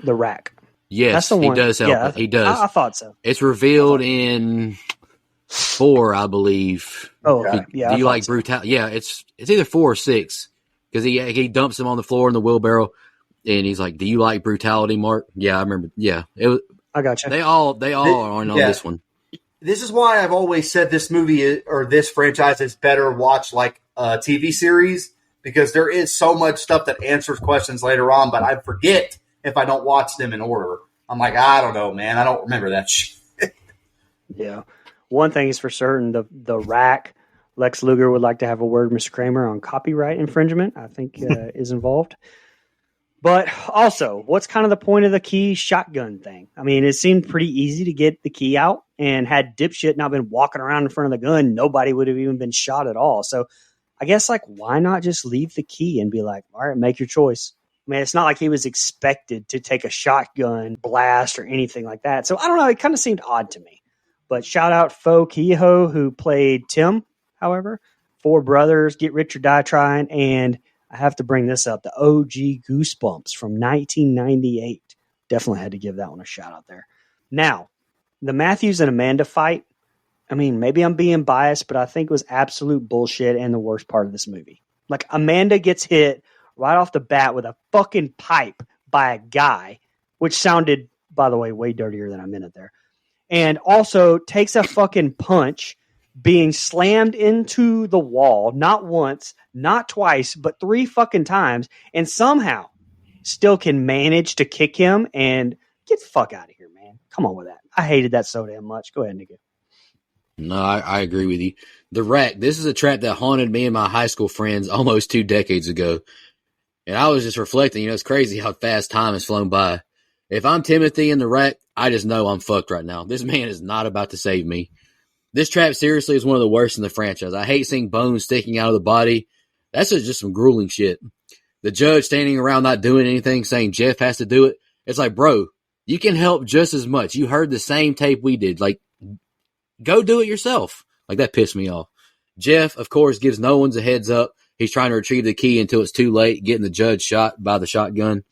The rack. Yes, That's the he one. does help. Yeah, He does. I thought so. It's revealed in 4, I believe. Oh, okay. Yeah. Do you like brutality? Yeah, it's either 4 or 6 because he dumps him on the floor in the wheelbarrow, and he's like, "Do you like brutality, Mark?" Yeah, I remember. Yeah, I got you. They all are on this one. This is why I've always said this movie or this franchise is better watched like a TV series, because there is so much stuff that answers questions later on, but I forget if I don't watch them in order. I'm like, I don't know, man. I don't remember that shit. Yeah. One thing is for certain, the rack, Lex Luger would like to have a word, Mr. Kramer, on copyright infringement, I think is involved. But also, what's kind of the point of the key shotgun thing? I mean, it seemed pretty easy to get the key out, and had dipshit not been walking around in front of the gun, nobody would have even been shot at all. So I guess, like, why not just leave the key and be like, all right, make your choice. I mean, it's not like he was expected to take a shotgun blast or anything like that. So I don't know. It kind of seemed odd to me. But shout out Fo Kehoe, who played Tim, however. 4 Brothers, Get Rich or Die Trying, and I have to bring this up, the OG Goosebumps from 1998. Definitely had to give that one a shout out there. Now, the Matthews and Amanda fight, I mean, maybe I'm being biased, but I think it was absolute bullshit and the worst part of this movie. Like, Amanda gets hit right off the bat with a fucking pipe by a guy, which sounded, by the way, way dirtier than I meant it there. And also takes a fucking punch, being slammed into the wall, not once, not twice, but 3 fucking times, and somehow still can manage to kick him and get the fuck out of here, man. Come on with that. I hated that so damn much. Go ahead, Nico. No, I agree with you. The rack, this is a trap that haunted me and my high school friends almost 2 decades ago. And I was just reflecting, it's crazy how fast time has flown by. If I'm Timothy in the rack, I just know I'm fucked right now. This man is not about to save me. This trap seriously is one of the worst in the franchise. I hate seeing bones sticking out of the body. That's just some grueling shit. The judge standing around not doing anything, saying Jeff has to do it. It's like, bro, you can help just as much. You heard the same tape we did. Like, go do it yourself. Like, that pissed me off. Jeff, of course, gives no one's a heads up. He's trying to retrieve the key until it's too late, getting the judge shot by the shotgun.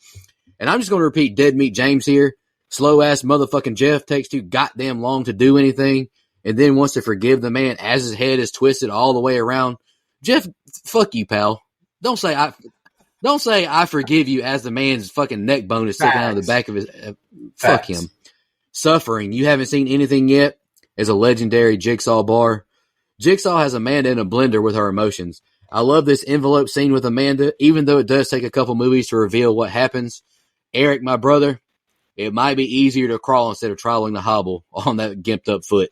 And I'm just going to repeat Dead Meat James here. Slow-ass motherfucking Jeff takes too goddamn long to do anything and then wants to forgive the man as his head is twisted all the way around. Jeff, fuck you, pal. Don't say I forgive you as the man's fucking neck bone is sticking out of the back of his... fuck him. Suffering. You haven't seen anything yet is a legendary Jigsaw bar. Jigsaw has Amanda in a blender with her emotions. I love this envelope scene with Amanda, even though it does take a couple movies to reveal what happens. Eric, my brother, it might be easier to crawl instead of traveling to hobble on that gimped up foot.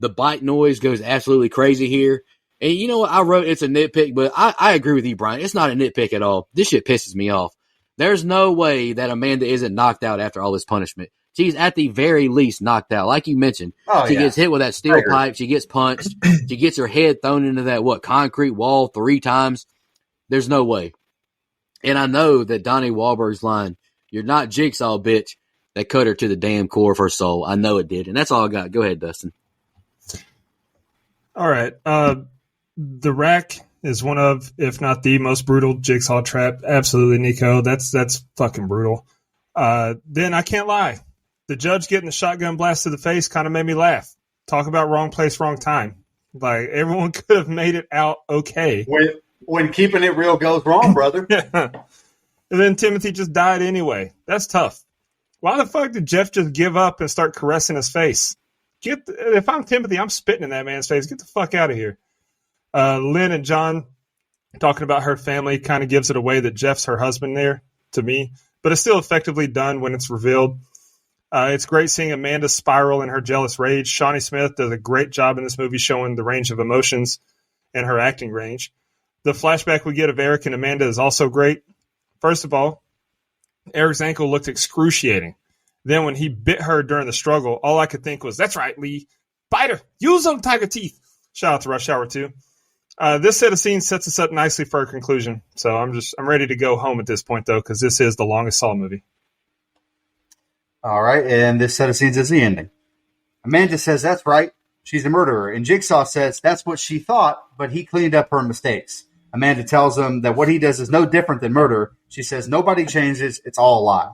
The bite noise goes absolutely crazy here. And you know what? I wrote it's a nitpick, but I agree with you, Brian. It's not a nitpick at all. This shit pisses me off. There's no way that Amanda isn't knocked out after all this punishment. She's at the very least knocked out. Like you mentioned, she gets hit with that steel pipe. She gets punched. She gets her head thrown into that, concrete wall 3 times. There's no way. And I know that Donnie Wahlberg's line, "You're not Jigsaw, bitch," that cut her to the damn core of her soul. I know it did. And that's all I got. Go ahead, Dustin. All right. The rack is one of, if not the most brutal Jigsaw trap. Absolutely, Nico. That's fucking brutal. Then I can't lie. The judge getting the shotgun blast to the face kind of made me laugh. Talk about wrong place, wrong time. Like, everyone could have made it out okay. When keeping it real goes wrong, brother. And then Timothy just died anyway. That's tough. Why the fuck did Jeff just give up and start caressing his face? If I'm Timothy, I'm spitting in that man's face. Get the fuck out of here. Lynn and John talking about her family kind of gives it away that Jeff's her husband there to me, but it's still effectively done when it's revealed. It's great seeing Amanda spiral in her jealous rage. Shawnee Smith does a great job in this movie showing the range of emotions and her acting range. The flashback we get of Eric and Amanda is also great. First of all, Eric's ankle looked excruciating. Then when he bit her during the struggle, all I could think was, "That's right, Lee. Bite her. Use them tiger teeth." Shout out to Rush Hour 2. This set of scenes sets us up nicely for a conclusion. So I'm ready to go home at this point, though, because this is the longest Saw movie. All right, and this set of scenes is the ending. Amanda says, "That's right. She's a murderer." And Jigsaw says, "That's what she thought, but he cleaned up her mistakes." Amanda tells him that what he does is no different than murder. She says, "Nobody changes. It's all a lie."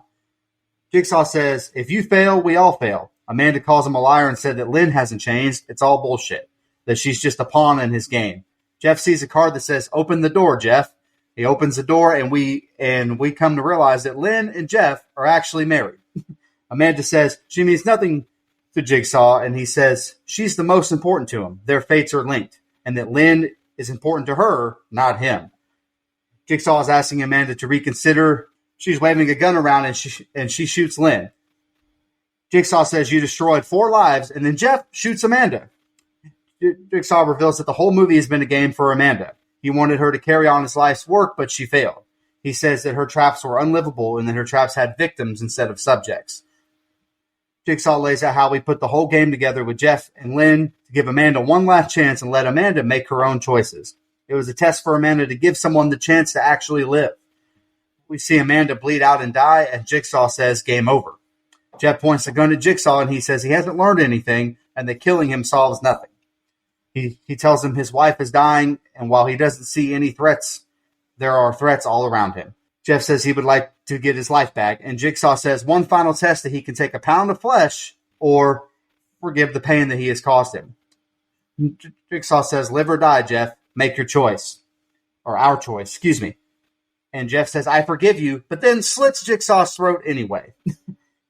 Jigsaw says, "If you fail, we all fail." Amanda calls him a liar and said that Lynn hasn't changed. It's all bullshit. That she's just a pawn in his game. Jeff sees a card that says, "Open the door, Jeff." He opens the door, and we come to realize that Lynn and Jeff are actually married. Amanda says she means nothing to Jigsaw, and he says she's the most important to him. Their fates are linked, and that Lynn is important to her, not him. Jigsaw is asking Amanda to reconsider. She's waving a gun around, and she shoots Lynn. Jigsaw says, "You destroyed 4 lives," and then Jeff shoots Amanda. Jigsaw reveals that the whole movie has been a game for Amanda. He wanted her to carry on his life's work, but she failed. He says that her traps were unlivable and that her traps had victims instead of subjects. Jigsaw lays out how we put the whole game together with Jeff and Lynn to give Amanda one last chance and let Amanda make her own choices. It was a test for Amanda to give someone the chance to actually live. We see Amanda bleed out and die, and Jigsaw says, "Game over." Jeff points the gun at Jigsaw, and he says he hasn't learned anything and that killing him solves nothing. He tells him his wife is dying, and while he doesn't see any threats, there are threats all around him. Jeff says he would like to get his life back, and Jigsaw says one final test that he can take a pound of flesh or forgive the pain that he has caused him. Jigsaw says, "Live or die, Jeff. Make your choice." Or our choice, excuse me. And Jeff says, "I forgive you," but then slits Jigsaw's throat anyway.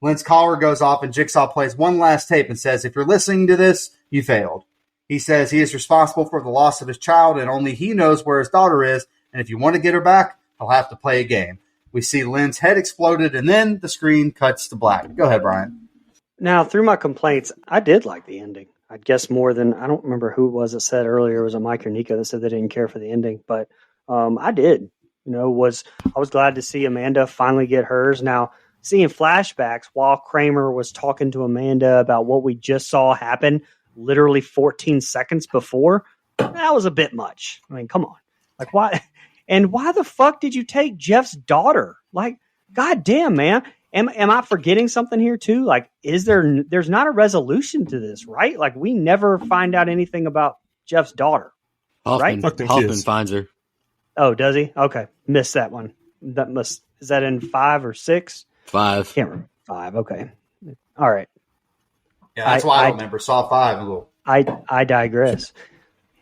Lynn's collar goes off, and Jigsaw plays one last tape and says, "If you're listening to this, you failed." He says he is responsible for the loss of his child, and only he knows where his daughter is, and if you want to get her back, he'll have to play a game. We see Lynn's head exploded, and then the screen cuts to black. Go ahead, Brian. Now, through my complaints, I did like the ending. I guess more than, I don't remember who it was that said earlier, was it Mike or Nico that said they didn't care for the ending, but I did. I was glad to see Amanda finally get hers. Now, seeing flashbacks while Kramer was talking to Amanda about what we just saw happen literally 14 seconds before, that was a bit much. I mean, come on. Like, why? And why the fuck did you take Jeff's daughter? Like, goddamn, man. Am I forgetting something here too? Like, there's not a resolution to this, right? Like, we never find out anything about Jeff's daughter. Hoffman, right? Hoffman finds her. Oh, does he? Okay. Missed that one. Is that in 5 or 6? 5. Can't remember. 5. Okay. All right. Yeah, that's why I don't remember. Saw 5 a little. I digress.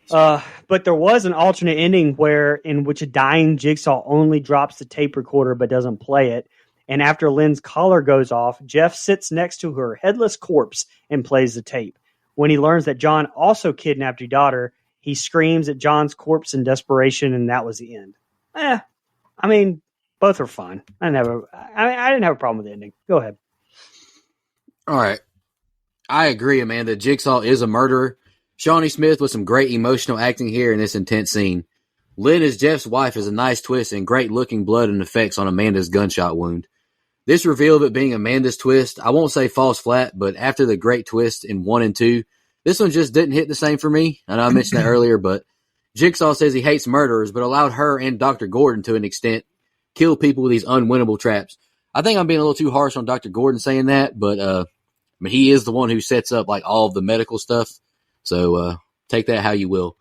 But there was an alternate ending in which a dying Jigsaw only drops the tape recorder but doesn't play it. And after Lynn's collar goes off, Jeff sits next to her headless corpse and plays the tape. When he learns that John also kidnapped your daughter, he screams at John's corpse in desperation, and that was the end. I mean, both are fine. I didn't have a problem with the ending. Go ahead. All right. I agree, Amanda. Jigsaw is a murderer. Shawnee Smith with some great emotional acting here in this intense scene. Lynn as Jeff's wife is a nice twist and great looking blood and effects on Amanda's gunshot wound. This reveal of it being Amanda's twist, I won't say falls flat, but after the great twist in 1 and 2, this one just didn't hit the same for me. I know I mentioned that earlier, but Jigsaw says he hates murderers, but allowed her and Dr. Gordon to an extent kill people with these unwinnable traps. I think I'm being a little too harsh on Dr. Gordon saying that, but I mean, he is the one who sets up like all of the medical stuff. So take that how you will.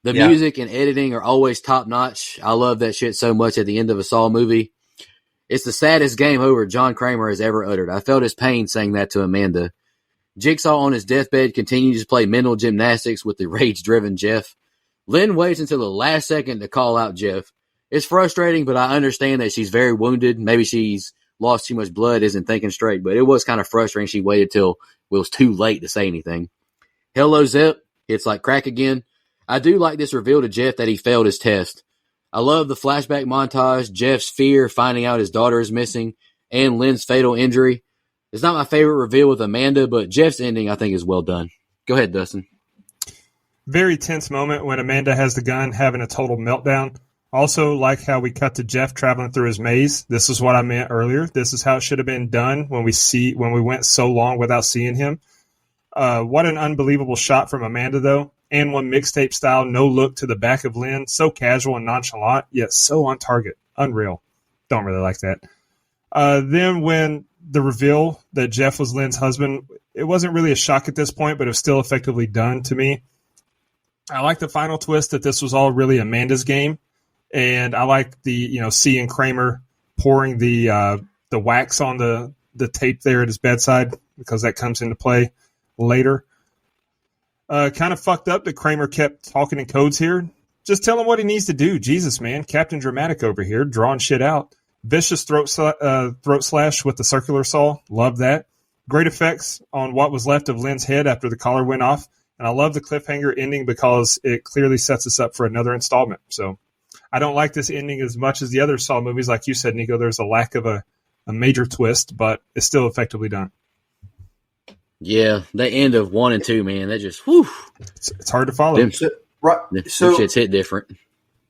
The music and editing are always top notch. I love that shit so much at the end of a Saw movie. It's the saddest game over John Kramer has ever uttered. I felt his pain saying that to Amanda. Jigsaw on his deathbed continues to play mental gymnastics with the rage-driven Jeff. Lynn waits until the last second to call out Jeff. It's frustrating, but I understand that she's very wounded. Maybe she's lost too much blood, isn't thinking straight, but it was kind of frustrating. She waited till it was too late to say anything. Hello, Zep. It's like crack again. I do like this reveal to Jeff that he failed his test. I love the flashback montage, Jeff's fear, finding out his daughter is missing, and Lynn's fatal injury. It's not my favorite reveal with Amanda, but Jeff's ending I think is well done. Go ahead, Dustin. Very tense moment when Amanda has the gun, having a total meltdown. Also, like how we cut to Jeff traveling through his maze. This is what I meant earlier. This is how it should have been done when we went so long without seeing him. What an unbelievable shot from Amanda, though. And one mixtape style, no look to the back of Lynn. So casual and nonchalant, yet so on target. Unreal. Don't really like that. Then when the reveal that Jeff was Lynn's husband, it wasn't really a shock at this point, but it was still effectively done to me. I like the final twist that this was all really Amanda's game. And I like the, seeing Kramer pouring the wax on the tape there at his bedside, because that comes into play later. Kind of fucked up that Kramer kept talking in codes here. Just tell him what he needs to do. Jesus, man. Captain Dramatic over here, drawing shit out. Vicious throat slash with the circular saw. Love that. Great effects on what was left of Lynn's head after the collar went off. And I love the cliffhanger ending because it clearly sets us up for another installment. So I don't like this ending as much as the other Saw movies. Like you said, Nico, there's a lack of a major twist, but it's still effectively done. Yeah, the end of 1 and 2, man, that just, whew. It's hard to follow. Them shits hit different.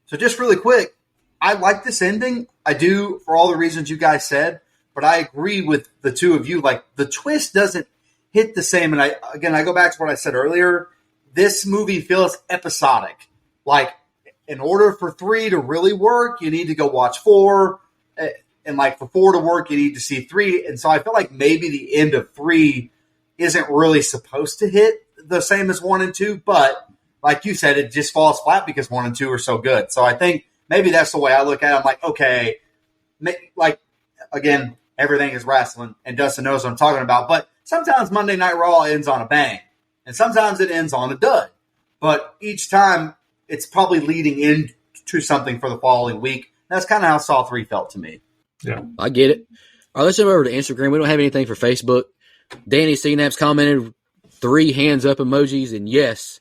So just really quick, I like this ending. I do, for all the reasons you guys said, but I agree with the two of you. Like, the twist doesn't hit the same. And I go back to what I said earlier. This movie feels episodic. Like, in order for 3 to really work, you need to go watch 4. And like, for 4 to work, you need to see 3. And so I feel like maybe the end of 3 isn't really supposed to hit the same as 1 and 2, but like you said, it just falls flat because 1 and 2 are so good. So I think maybe that's the way I look at it. I'm like, okay, like, again, everything is wrestling, and Dustin knows what I'm talking about, but sometimes Monday Night Raw ends on a bang, and sometimes it ends on a dud. But each time, it's probably leading into something for the following week. That's kind of how Saw 3 felt to me. Yeah, I get it. All right, let's jump over to Instagram. We don't have anything for Facebook. Danny CNAPS commented 3 hands up emojis, and yes,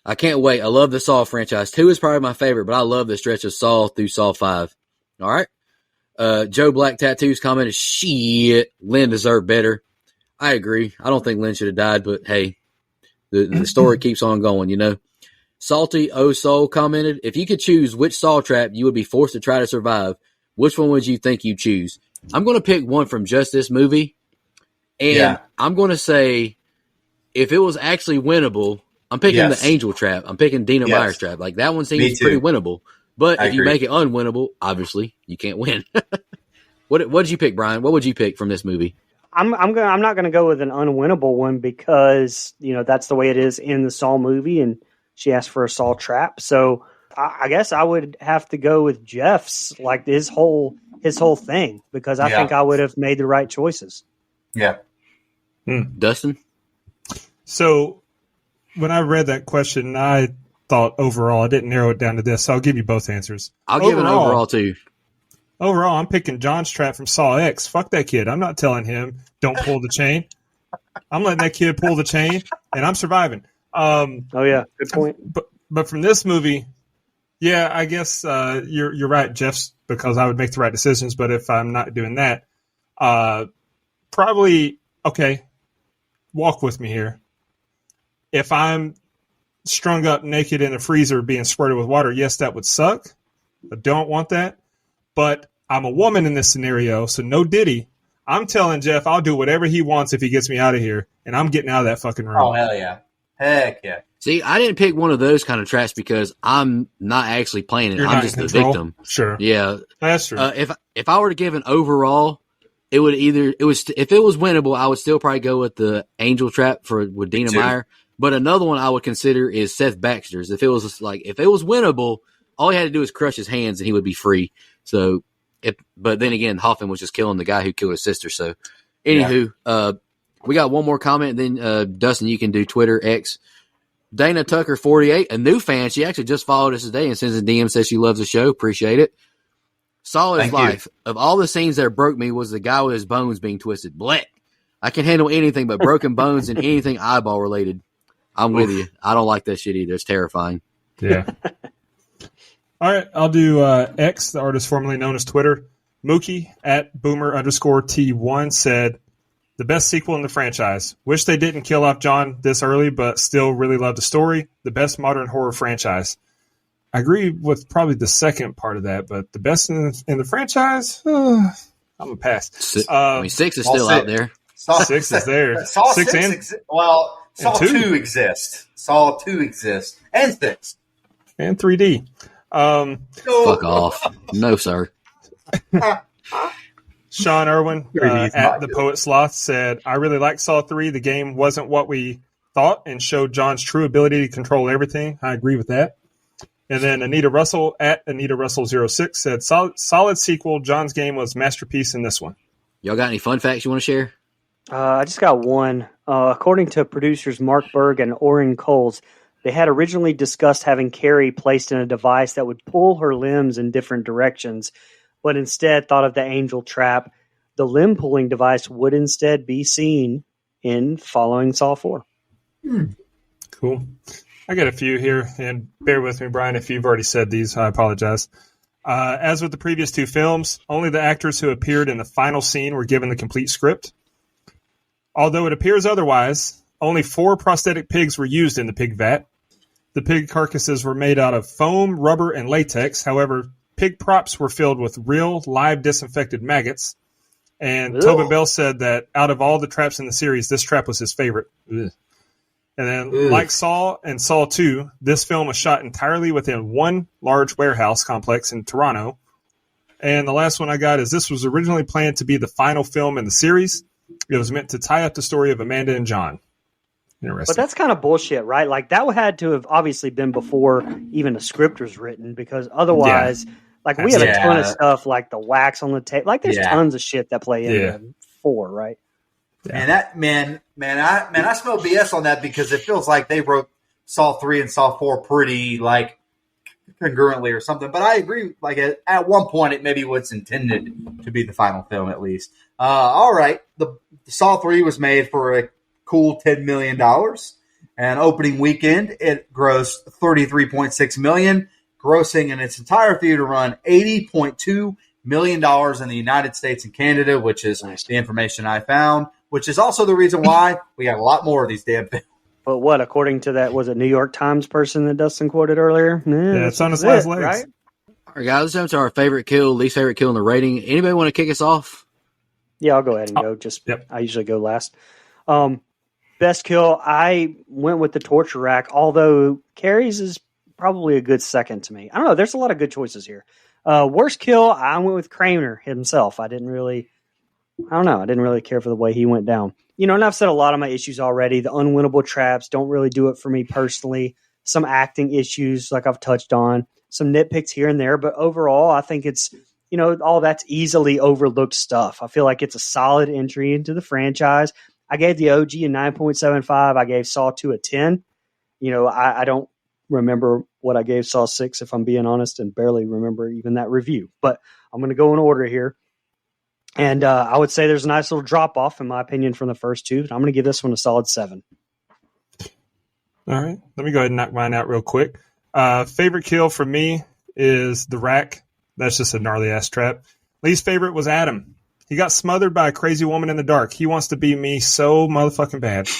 I can't wait. I love the Saw franchise. 2 is probably my favorite, but I love the stretch of Saw through Saw 5. All right. Joe Black Tattoos commented, shit, Lynn deserved better. I agree. I don't think Lynn should have died, but hey, the story keeps on going, Salty O Soul commented, if you could choose which Saw trap you would be forced to try to survive, which one would you think you'd choose? I'm going to pick one from just this movie. And I'm going to say, if it was actually winnable, I'm picking the Angel trap. I'm picking Dina Meyer's trap. Like, that one seems pretty winnable. But if you make it unwinnable, obviously, you can't win. What did you pick, Brian? What would you pick from this movie? I'm not going to go with an unwinnable one because, that's the way it is in the Saw movie, and she asked for a Saw trap. So I guess I would have to go with Jeff's, like, his whole thing, because I think I would have made the right choices. Yeah. Dustin? So when I read that question, I thought overall, I didn't narrow it down to this, so I'll give you both answers. I'll give an overall too. Overall, I'm picking John's trap from Saw X. Fuck that kid. I'm not telling him, don't pull the chain. I'm letting that kid pull the chain, and I'm surviving. Oh, yeah. Good point. But from this movie, yeah, I guess you're right, Jeff's, because I would make the right decisions, but if I'm not doing that, probably, okay, walk with me here. If I'm strung up naked in a freezer being squirted with water, yes, that would suck. I don't want that. But I'm a woman in this scenario, so no Diddy. I'm telling Jeff I'll do whatever he wants if he gets me out of here, and I'm getting out of that fucking room. Oh, hell yeah. Heck yeah. See, I didn't pick one of those kind of traps because I'm not actually playing it. You're I'm not just in the control? victim. Sure. Yeah. That's true. If I were to give an overall, if it was winnable, I would still probably go with the Angel trap with Dina too. Meyer. But another one I would consider is Seth Baxter's. If it was winnable, all he had to do was crush his hands and he would be free. So, but then again, Hoffman was just killing the guy who killed his sister. So, anywho, we got one more comment. Then Dustin, you can do Twitter X. Dana Tucker 48, a new fan. She actually just followed us today and sends a DM, says she loves the show. Appreciate it. Solid as Thank you. life. Of all the scenes that broke me was the guy with his bones being twisted. Blech. I can handle anything but broken bones and anything eyeball related. I'm with you. I don't like that shit either. It's terrifying. Yeah. All right. I'll do X, the artist formerly known as Twitter. Mookie at Boomer_T1 said, the best sequel in the franchise. Wish they didn't kill off John this early, but still really love the story. The best modern horror franchise. I agree with probably the second part of that, but the best in the franchise, I'm going to pass. 6 is All still six. out there. Saw 6 is there. Saw 6 6 and, Saw and 2. 2 exists. Saw 2 exists. And 6. and 3D. Fuck off. No, sir. Sean Irwin 3D is at not the good. Poet Sloth said, I really liked Saw 3. The game wasn't what we thought and showed John's true ability to control everything. I agree with that. And then Anita Russell at Anita Russell 06 said, solid sequel. John's game was masterpiece in this one. Y'all got any fun facts you want to share? I just got one. According to producers Mark Berg and Orrin Coles, they had originally discussed having Carrie placed in a device that would pull her limbs in different directions, but instead thought of the angel trap. The limb pulling device would instead be seen in following Saw 4. Cool. I got a few here, and bear with me, Brian, if you've already said these. I apologize. As with the previous 2 films, only the actors who appeared in the final scene were given the complete script. Although it appears otherwise, only 4 prosthetic pigs were used in the pig vat. The pig carcasses were made out of foam, rubber, and latex. However, pig props were filled with real, live disinfected maggots. And Ugh. Tobin Bell said that out of all the traps in the series, this trap was his favorite. Ugh. And then, like Saw and Saw 2, this film was shot entirely within one large warehouse complex in Toronto. And the last one I got is this was originally planned to be the final film in the series. It was meant to tie up the story of Amanda and John. Interesting. But that's kind of bullshit, right? Like, that had to have obviously been before even a script was written, because otherwise, like, we have a ton of stuff like the wax on the tape. Like, there's tons of shit that play into 4, right? Yeah. And I smell BS on that because it feels like they wrote Saw 3 and Saw 4 pretty like congruently or something. But I agree. Like at one point, it maybe was intended to be the final film at least. All right, the Saw 3 was made for a cool $10 million, and opening weekend it grossed $33.6 million, grossing in its entire theater run $80.2 million in the United States and Canada, which is the information I found. Which is also the reason why we got a lot more of these damn films. But what, according to that, was it New York Times person that Dustin quoted earlier? Yeah, it's on his last legs. Right? All right, guys, let's jump to our favorite kill, least favorite kill in the rating. Anybody want to kick us off? Yeah, I'll go ahead and go. I usually go last. Best kill, I went with the torture rack, although Carrie's is probably a good second to me. I don't know. There's a lot of good choices here. Worst kill, I went with Kramer himself. I didn't really care for the way he went down. You know, and I've said a lot of my issues already. The unwinnable traps don't really do it for me personally. Some acting issues, like I've touched on. Some nitpicks here and there. But overall, I think it's, you know, all that's easily overlooked stuff. I feel like it's a solid entry into the franchise. I gave the OG a 9.75. I gave Saw 2 a 10. You know, I don't remember what I gave Saw 6, if I'm being honest, and barely remember even that review. But I'm going to go in order here. And I would say there's a nice little drop-off, in my opinion, from the first 2. I'm going to give this one a solid 7. All right. Let me go ahead and knock mine out real quick. Favorite kill for me is the rack. That's just a gnarly-ass trap. Least favorite was Adam. He got smothered by a crazy woman in the dark. He wants to be me so motherfucking bad.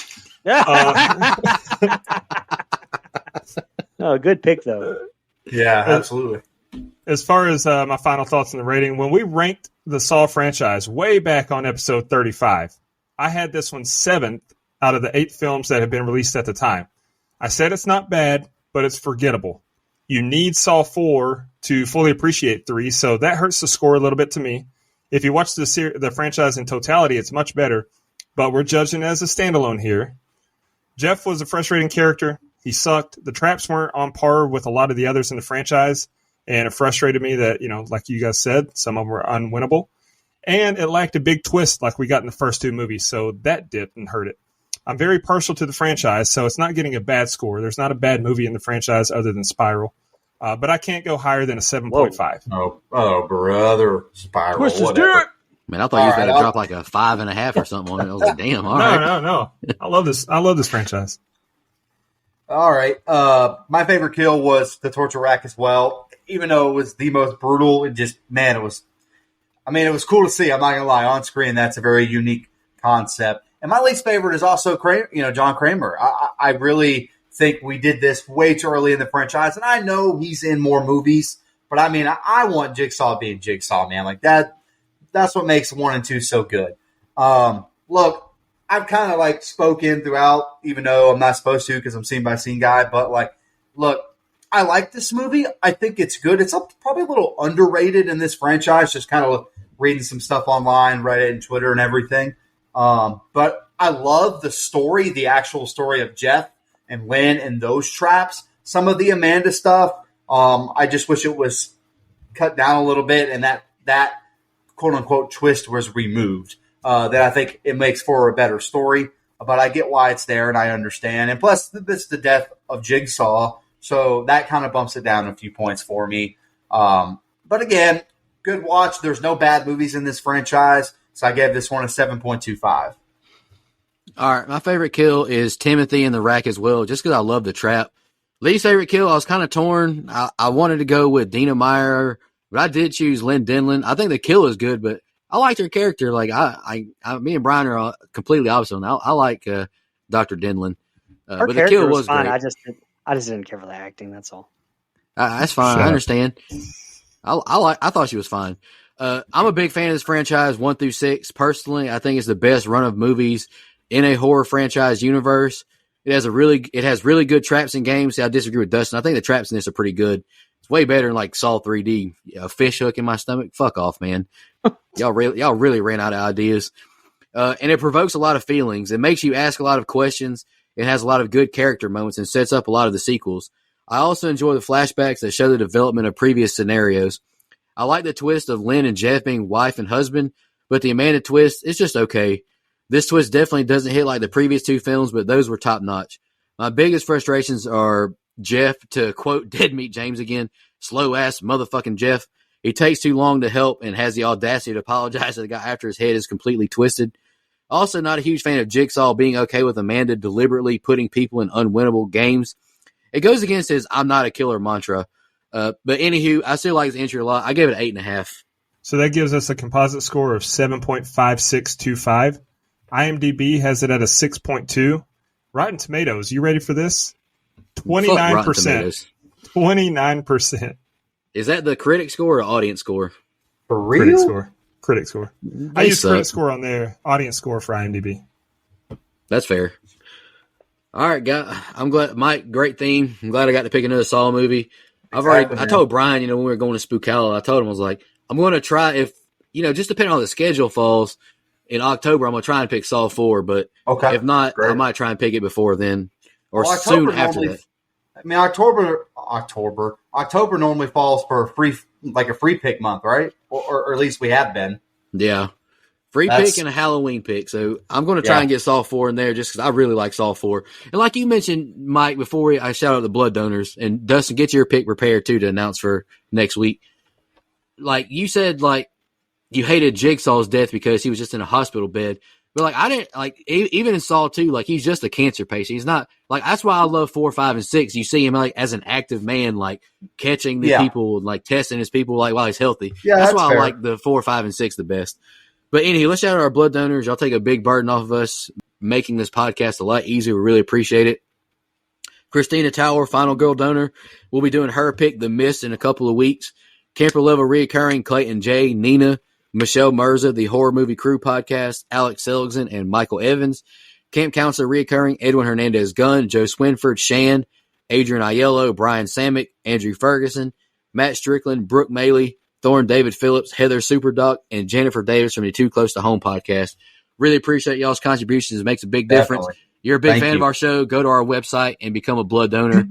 Oh, good pick, though. Yeah, absolutely. as far as my final thoughts on the rating, when we ranked the Saw franchise way back on episode 35, I had this one 7th out of the 8 films that had been released at the time. I said it's not bad, but it's forgettable. You need Saw 4 to fully appreciate 3, so that hurts the score a little bit to me. If you watch the franchise in totality, it's much better, but we're judging it as a standalone here. Jeff was a frustrating character. He sucked. The traps weren't on par with a lot of the others in the franchise, and it frustrated me that, like you guys said, some of them were unwinnable. And it lacked a big twist like we got in the first 2 movies, so that didn't hurt it. I'm very partial to the franchise, so it's not getting a bad score. There's not a bad movie in the franchise other than Spiral. But I can't go higher than a 7.5. Oh, brother. Spiral. Twisters, whatever. do it! Man, I thought you was going to drop like a 5.5 or something on it. I was like, damn, all right. No. I love this franchise. All right. My favorite kill was the torture rack as well. Even though it was the most brutal, it was cool to see. I'm not going to lie. On screen, that's a very unique concept. And my least favorite is also John Kramer. I really think we did this way too early in the franchise. And I know he's in more movies, but I want Jigsaw being Jigsaw, man. Like that. That's what makes 1 and 2 so good. Look, I've kind of spoken throughout, even though I'm not supposed to because I'm scene by scene guy. But look, I like this movie. I think it's good. It's probably a little underrated in this franchise. Just kind of reading some stuff online, Reddit and Twitter and everything. But I love the story, the actual story of Jeff and Lynn and those traps. Some of the Amanda stuff, I just wish it was cut down a little bit and that quote unquote twist was removed. That I think it makes for a better story. But I get why it's there and I understand. And plus, it's the death of Jigsaw, so that kind of bumps it down a few points for me. But again, good watch. There's no bad movies in this franchise. So I gave this one a 7.25. All right, my favorite kill is Timothy in the rack as well, just because I love the trap. Least favorite kill, I was kind of torn. I wanted to go with Dina Meyer, but I did choose Lynn Denlin. I think the kill is good, but I liked her character. Like me and Brian are completely opposite on that. I like Dr. Denlin, Her but the kill was fine. great. I just didn't care for the acting. That's all. That's fine. I understand. I thought she was fine. I'm a big fan of this franchise 1 through 6. Personally, I think it's the best run of movies in a horror franchise universe. It has really good traps and games. I disagree with Dustin. I think the traps in this are pretty good. It's way better than Saw 3D. A fish hook in my stomach. Fuck off, man. Y'all really ran out of ideas. And it provokes a lot of feelings. It makes you ask a lot of questions. It has a lot of good character moments and sets up a lot of the sequels. I also enjoy the flashbacks that show the development of previous scenarios. I like the twist of Lynn and Jeff being wife and husband, but the Amanda twist is just okay. This twist definitely doesn't hit like the previous 2 films, but those were top notch. My biggest frustrations are Jeff, to quote Dead Meat James again, slow ass motherfucking Jeff. He takes too long to help and has the audacity to apologize to the guy after his head is completely twisted. Also, not a huge fan of Jigsaw being okay with Amanda deliberately putting people in unwinnable games. It goes against his "I'm not a killer" mantra. But anywho, I still like his entry a lot. I gave it 8.5. So that gives us a composite score of 7.5625. IMDb has it at a 6.2. Rotten Tomatoes, you ready for this? 29%. 29%. Is that the critic score or audience score? For real? Critic score. I use critic score on there. Audience score for IMDb. That's fair. All right, guys. I'm glad, Mike. Great theme. I'm glad I got to pick another Saw movie. I told Brian, when we were going to Spookalla, I told him, I was like, I'm going to try just depending on how the schedule falls in October, I'm going to try and pick Saw 4, but if not, great. I might try and pick it before then or soon after that. October normally falls for a free pick month, right? Or at least we have been. Yeah. Pick and a Halloween pick. So I'm going to try and get Saw 4 in there just because I really like Saw 4. And like you mentioned, Mike, before I shout out the blood donors, and Dustin, get your pick prepared too to announce for next week. Like you said, you hated Jigsaw's death because he was just in a hospital bed. But I didn't even in Saw 2, he's just a cancer patient. He's not that's why I love 4, 5, and 6. You see him as an active man, catching the people, testing his people while he's healthy. Yeah, that's why fair. I like the 4, 5, and 6 the best. But anyway, let's shout out our blood donors. Y'all take a big burden off of us, making this podcast a lot easier. We really appreciate it. Christina Tower, final girl donor. We'll be doing her pick, The Mist, in a couple of weeks. Camper Level Reoccurring, Clayton J, Nina, Michelle Mirza, the Horror Movie Crew Podcast, Alex Seligson, and Michael Evans. Camp Counselor Reoccurring, Edwin Hernandez Gunn, Joe Swinford, Shan, Adrian Aiello, Brian Samick, Andrew Ferguson, Matt Strickland, Brooke Maley, Thorne David Phillips, Heather Superdoc, and Jennifer Davis from the Too Close to Home podcast. Really appreciate y'all's contributions. It makes a big difference. Definitely. You're a big Thank fan you. of our show, go to our website and become a blood donor.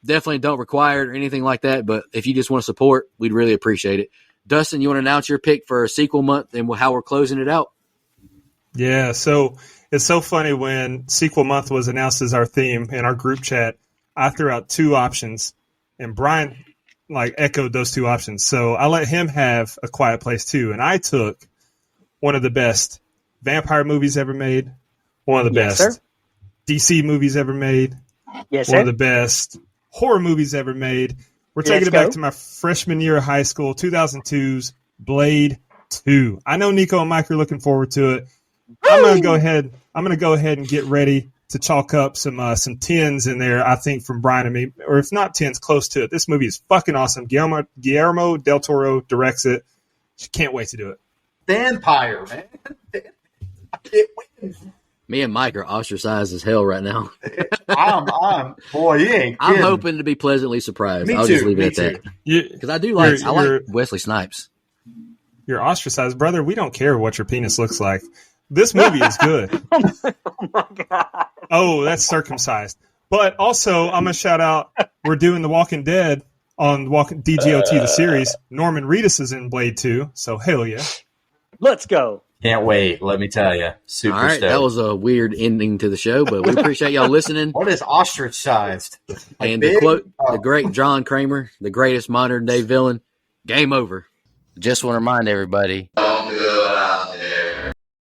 Definitely don't require it or anything like that, but if you just want to support, we'd really appreciate it. Dustin, you want to announce your pick for a sequel month and how we're closing it out? Yeah, so it's so funny when sequel month was announced as our theme in our group chat, I threw out 2 options, and Brian echoed those 2 options. So I let him have A Quiet Place 2, and I took one of the best vampire movies ever made, one of the Yes, best sir. DC movies ever made, Yes, one sir. of the best horror movies ever made. We're taking Let's it back go. to my freshman year of high school, 2002's Blade 2. I know Nico and Mike are looking forward to it. I'm going to go ahead and get ready to chalk up some 10s in there, I think, from Brian and me, or if not 10s, close to it. This movie is fucking awesome. Guillermo del Toro directs it. Can't wait to do it. Vampire, man. I can't wait. Me and Mike are ostracized as hell right now. Boy, you ain't I'm kidding. hoping to be pleasantly surprised. Me I'll too, just leave me it at too. that. Because I do like You're- Wesley Snipes. You're ostracized, brother. We don't care what your penis looks like. This movie is good. Oh my god! Oh, that's circumcised. But also, I'm going to shout out, we're doing The Walking Dead on DGOT, the series. Norman Reedus is in Blade 2, so hell yeah. Let's go. Can't wait. Let me tell you. Super All right, stoked. that was a weird ending to the show, but we appreciate y'all listening. What is ostracized? And big? to quote Oh. the great John Kramer, the greatest modern day villain, game over. Just want to remind everybody,